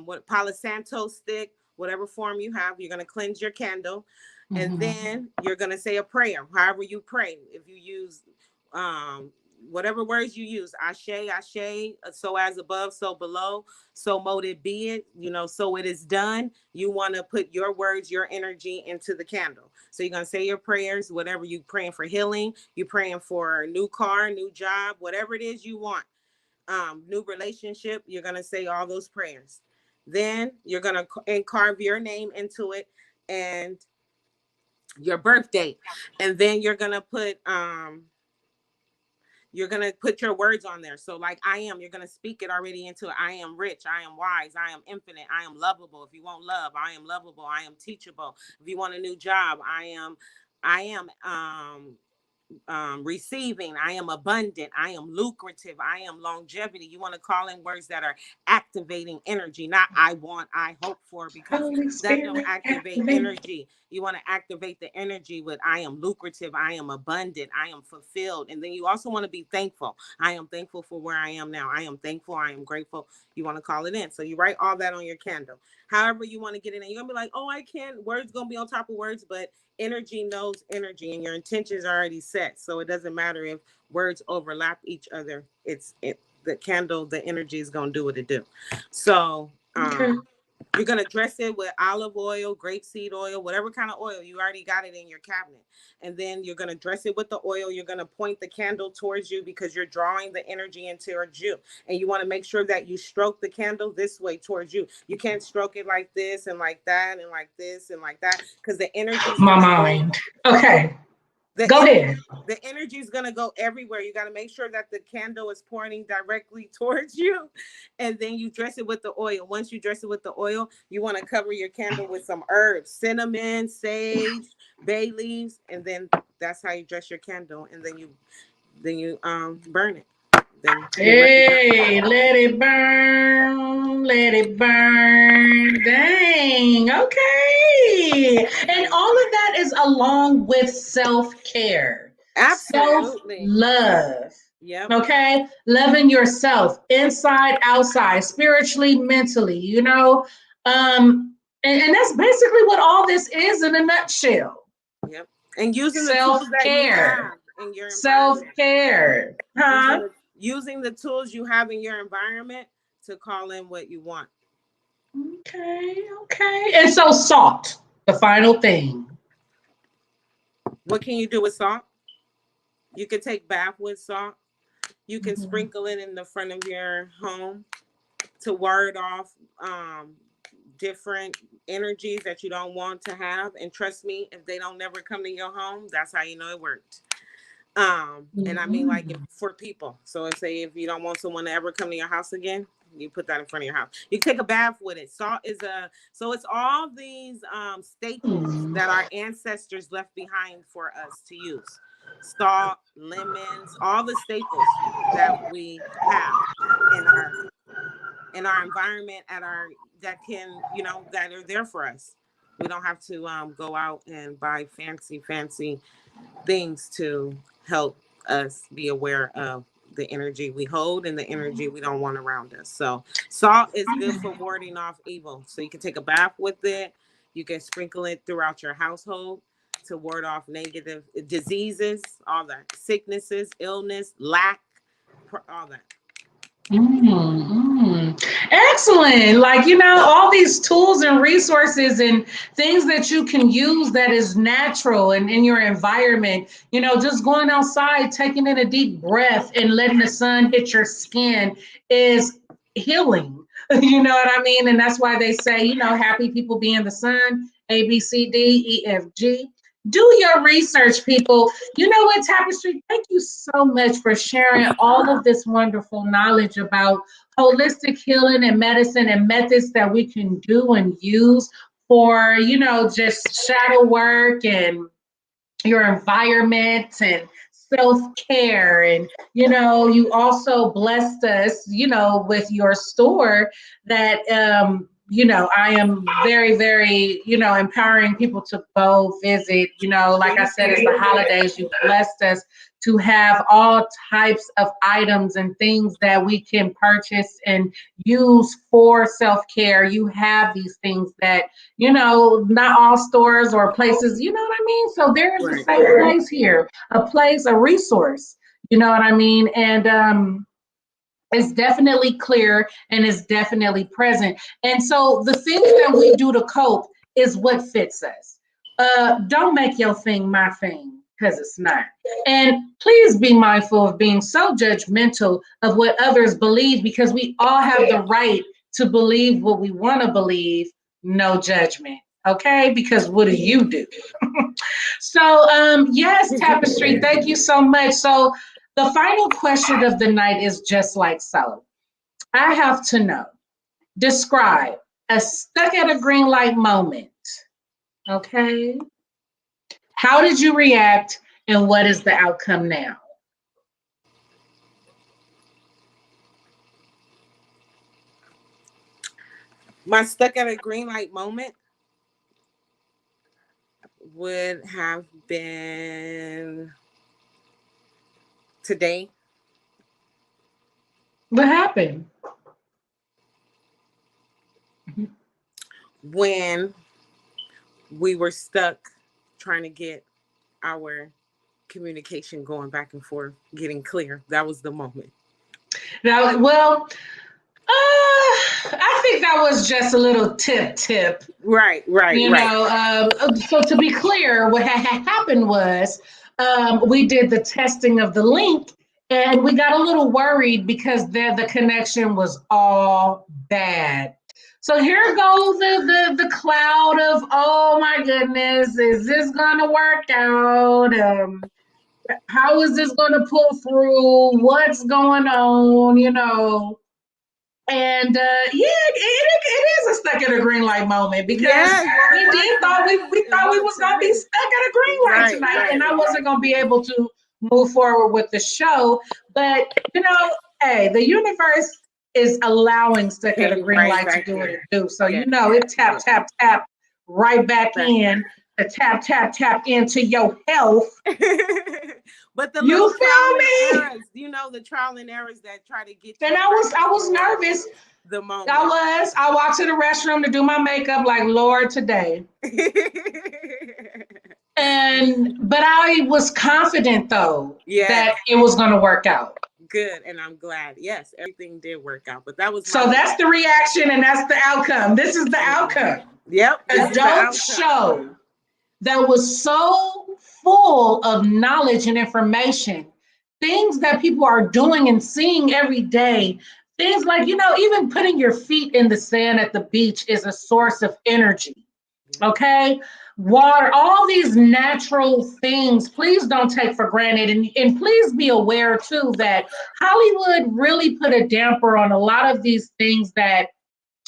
what Palo Santo stick, whatever form you have, you're going to cleanse your candle. And Mhm. then you're going to say a prayer, however you pray. If you use whatever words you use, ashe, ashe, so as above, so below, so mote it be it, so it is done. You want to put your words, your energy into the candle. So you're going to say your prayers, whatever you praying for healing, you praying for a new car, new job, whatever it is you want, new relationship, you're going to say all those prayers. Then you're going to carve your name into it and your birth date, and then you're gonna put You're going to put your words on there. So like I am, you're going to speak it already into it. I am rich. I am wise. I am infinite. I am lovable. If you want love, I am lovable. I am teachable. If you want a new job, I am receiving. I am abundant. I am lucrative. I am longevity. You want to call in words that are activating energy, not I want, I hope for, because Holy that don't Spirit, activate activate. energy. You want to activate the energy with I am lucrative. I am abundant. I am fulfilled. And then you also want to be thankful. I am thankful for where I am now. I am thankful. I am grateful. You want to call it in. So you write all that on your candle. However you want to get it in. You're going to be like, oh, I can't. Words going to be on top of words, but energy knows energy, and your intentions are already set. So it doesn't matter if words overlap each other. The candle, the energy is going to do what it do. So Okay. you're going to dress it with olive oil, grapeseed oil, whatever kind of oil. You already got it in your cabinet. And then you're going to dress it with the oil. You're going to point the candle towards you because you're drawing the energy into you. And you want to make sure that you stroke the candle this way towards you. You can't stroke it like this and like that and like this and like that, because the energy is My going to mind. Okay. The Go ahead. The energy is going to go everywhere. You got to make sure that the candle is pointing directly towards you. And then you dress it with the oil. Once you dress it with the oil, you want to cover your candle with some herbs, cinnamon, sage, bay leaves. And then that's how you dress your candle. And then you burn it. Then Hey, let it burn, let it burn. Dang, okay. And all of that is along with self-care, Absolutely. self-love. Yep. Okay, loving yourself inside, outside, spiritually, mentally, you know. And that's basically what all this is in a nutshell. Yep. And using the tools that you have in your environment. Self-care. Huh? Using the tools you have in your environment to call in what you want. Okay. And so salt, the final thing. What can you do with salt? You can take bath with salt. You can sprinkle it in the front of your home to ward off different energies that you don't want to have. And trust me, if they don't never come to your home, that's how you know it worked. And I mean, like, for people. So if you don't want someone to ever come to your house again, you put that in front of your house. You take a bath with it. Salt is so it's all these staples that our ancestors left behind for us to use. Salt, lemons, all the staples that we have in our environment, that are there for us. We don't have to go out and buy fancy things to help us be aware of the energy we hold and the energy we don't want around us. So salt is good for warding off evil. So you can take a bath with it. You can sprinkle it throughout your household to ward off negative diseases, all that, sicknesses, illness, lack, all that. Excellent. Like, all these tools and resources and things that you can use that is natural and in your environment, just going outside, taking in a deep breath and letting the sun hit your skin is healing. You know what I mean? And that's why they say, happy people be in the sun, A, B, C, D, E, F, G. Do your research, people. You know what, Tapestry? Thank you so much for sharing all of this wonderful knowledge about holistic healing and medicine and methods that we can do and use for, just shadow work and your environment and self-care. And, you also blessed us, with your store that, I am very, very, empowering people to go visit. Like I said, it's the holidays. You blessed us to have all types of items and things that we can purchase and use for self-care. You have these things that, not all stores or places, you know what I mean? So there is a safe place here, a resource, you know what I mean? And, it's definitely clear and it's definitely present. And so the things that we do to cope is what fits us. Don't make your thing my thing, because it's not. And please be mindful of being so judgmental of what others believe, because we all have the right to believe what we want to believe. No judgment. Okay, because what do you do? So yes, Tapestry, thank you so much. So The final question of the night is just like so. I have to know, describe a stuck at a green light moment. Okay. How did you react and what is the outcome now? My stuck at a green light moment would have been today. What happened? When we were stuck trying to get our communication going back and forth, getting clear. That was the moment. Now, well, I think that was just a little tip. Right. So to be clear, what had happened was we did the testing of the link and we got a little worried because the connection was all bad. So here goes the cloud of, oh my goodness, is this gonna work out? How is this gonna pull through? What's going on? And it is a stuck at a green light moment because we thought we was gonna be stuck at a green light tonight, and I wasn't gonna be able to move forward with the show. But hey, the universe is allowing stuck at a green light to do what it do. So it tap right back in to tap into your health. But the you feel me? Errors, the trial and errors that try to get you. And I was nervous. The moment. I walked to the restroom to do my makeup like, Lord, today. But I was confident though that it was going to work out. Good. And I'm glad. Yes, everything did work out, but that was that's the reaction and that's the outcome. This is the outcome. Yep. A dope show that was so full of knowledge and information, things that people are doing and seeing every day. Things like, even putting your feet in the sand at the beach is a source of energy. Okay? Water, all these natural things, please don't take for granted. And please be aware too that Hollywood really put a damper on a lot of these things that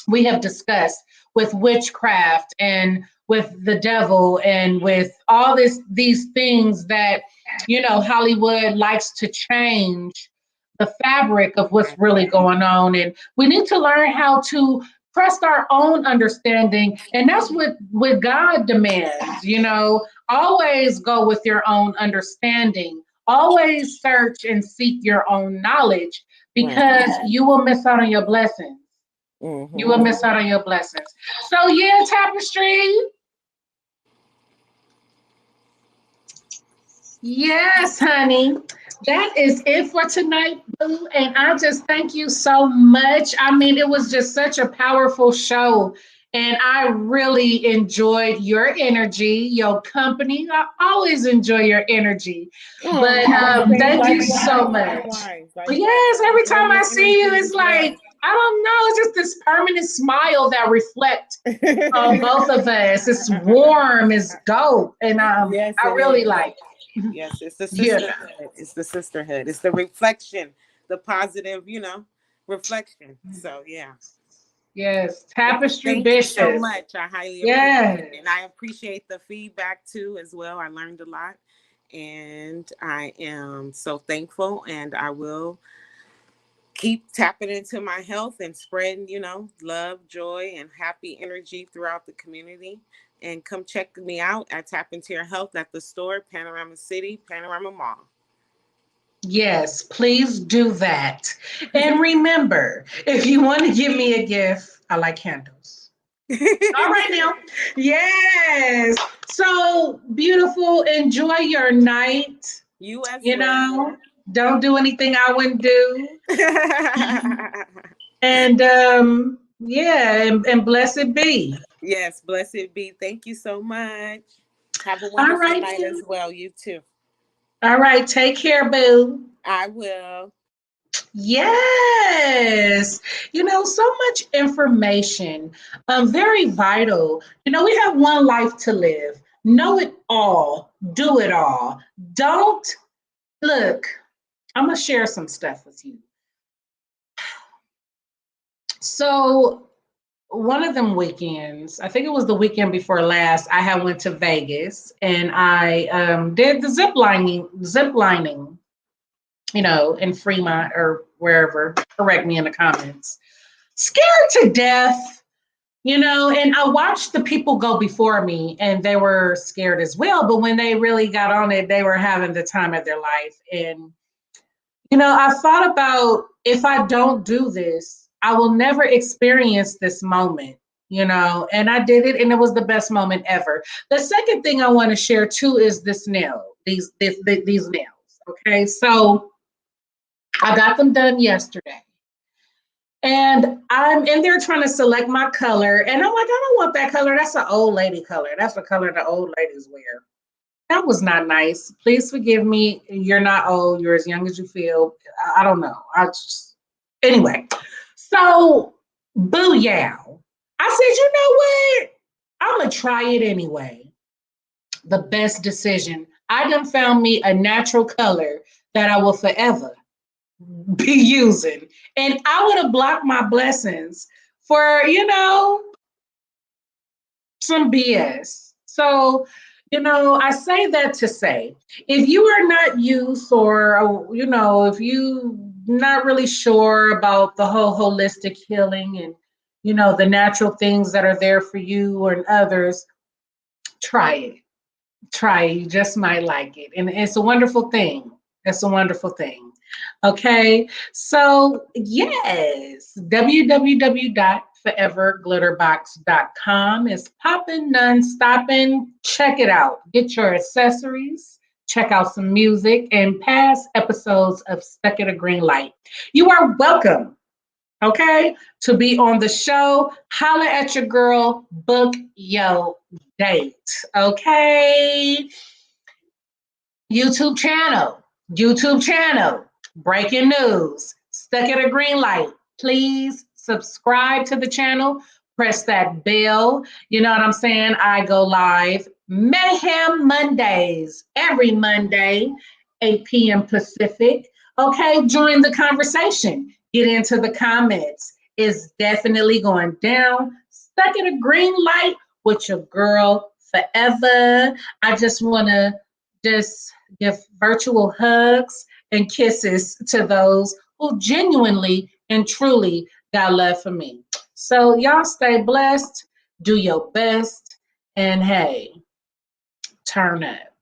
we have discussed with witchcraft and with the devil and with all these things that, Hollywood likes to change the fabric of what's really going on. And we need to learn how to trust our own understanding. And that's what God demands, always go with your own understanding, always search and seek your own knowledge because you will miss out on your blessings. Mm-hmm. You will miss out on your blessings. So Tapestry. Yes, honey. That is it for tonight, boo. And I just thank you so much. I mean, it was just such a powerful show. And I really enjoyed your energy, your company. I always enjoy your energy. But thank you so much. Yes, every time I see you, it's like, I don't know, it's just this permanent smile that reflects on both of us. It's warm, it's dope. And I really like it. Yes, it's the sisterhood. It's the sisterhood. It's the reflection, the positive, reflection. So Yes, Tapestry Thank Bishop. you so much. I highly appreciate it. And I appreciate the feedback too as well. I learned a lot. And I am so thankful. And I will keep tapping into my health and spreading, love, joy, and happy energy throughout the community. And come check me out at Tapn2urhealth at the store, Panorama City, Panorama Mall. Yes, please do that. And remember, if you want to give me a gift, I like candles. All right now. Yes. So beautiful. Enjoy your night. You as well. Don't do anything I wouldn't do. And and blessed be. Yes, blessed be. Thank you so much. Have a wonderful night as well. You too. All right. Take care, boo. I will. Yes. So much information. Very vital. We have one life to live. Know it all. Do it all. Don't look. I'm gonna share some stuff with you. So one of them weekends, I think it was the weekend before last, I had went to Vegas and I did the zip lining, in Fremont or wherever. Correct me in the comments. Scared to death, and I watched the people go before me and they were scared as well. But when they really got on it, they were having the time of their life. And, I thought about, if I don't do this, I will never experience this moment, and I did it and it was the best moment ever. The second thing I want to share too is these nails. Okay. So I got them done yesterday. And I'm in there trying to select my color. And I'm like, I don't want that color. That's an old lady color. That's the color the old ladies wear. That was not nice. Please forgive me. You're not old. You're as young as you feel. I don't know. Anyway. So, booyah. I said, you know what? I'm going to try it anyway. The best decision. I done found me a natural color that I will forever be using. And I would have blocked my blessings for, some BS. So, I say that to say, if you are not used or, if you not really sure about the whole holistic healing and, the natural things that are there for you and others, try it. Try it. You just might like it. And it's a wonderful thing. It's a wonderful thing. Okay. So, yes, www.foreverglitterbox.com is popping, non-stopping. Check it out. Get your accessories. Check out some music and past episodes of Stuck at a Green Light. You are welcome. Okay, to be on the show. Holla at your girl, book your date. Okay, YouTube channel, breaking news, Stuck at a Green Light. Please subscribe to the channel, press that bell. You know what I'm saying? I go live Mayhem Mondays, every Monday, 8 p.m. Pacific. Okay, join the conversation. Get into the comments. It's definitely going down. Stuck at a Green Light with your girl forever. I just want to give virtual hugs and kisses to those who genuinely and truly got love for me. So y'all stay blessed, do your best, and hey, turn up.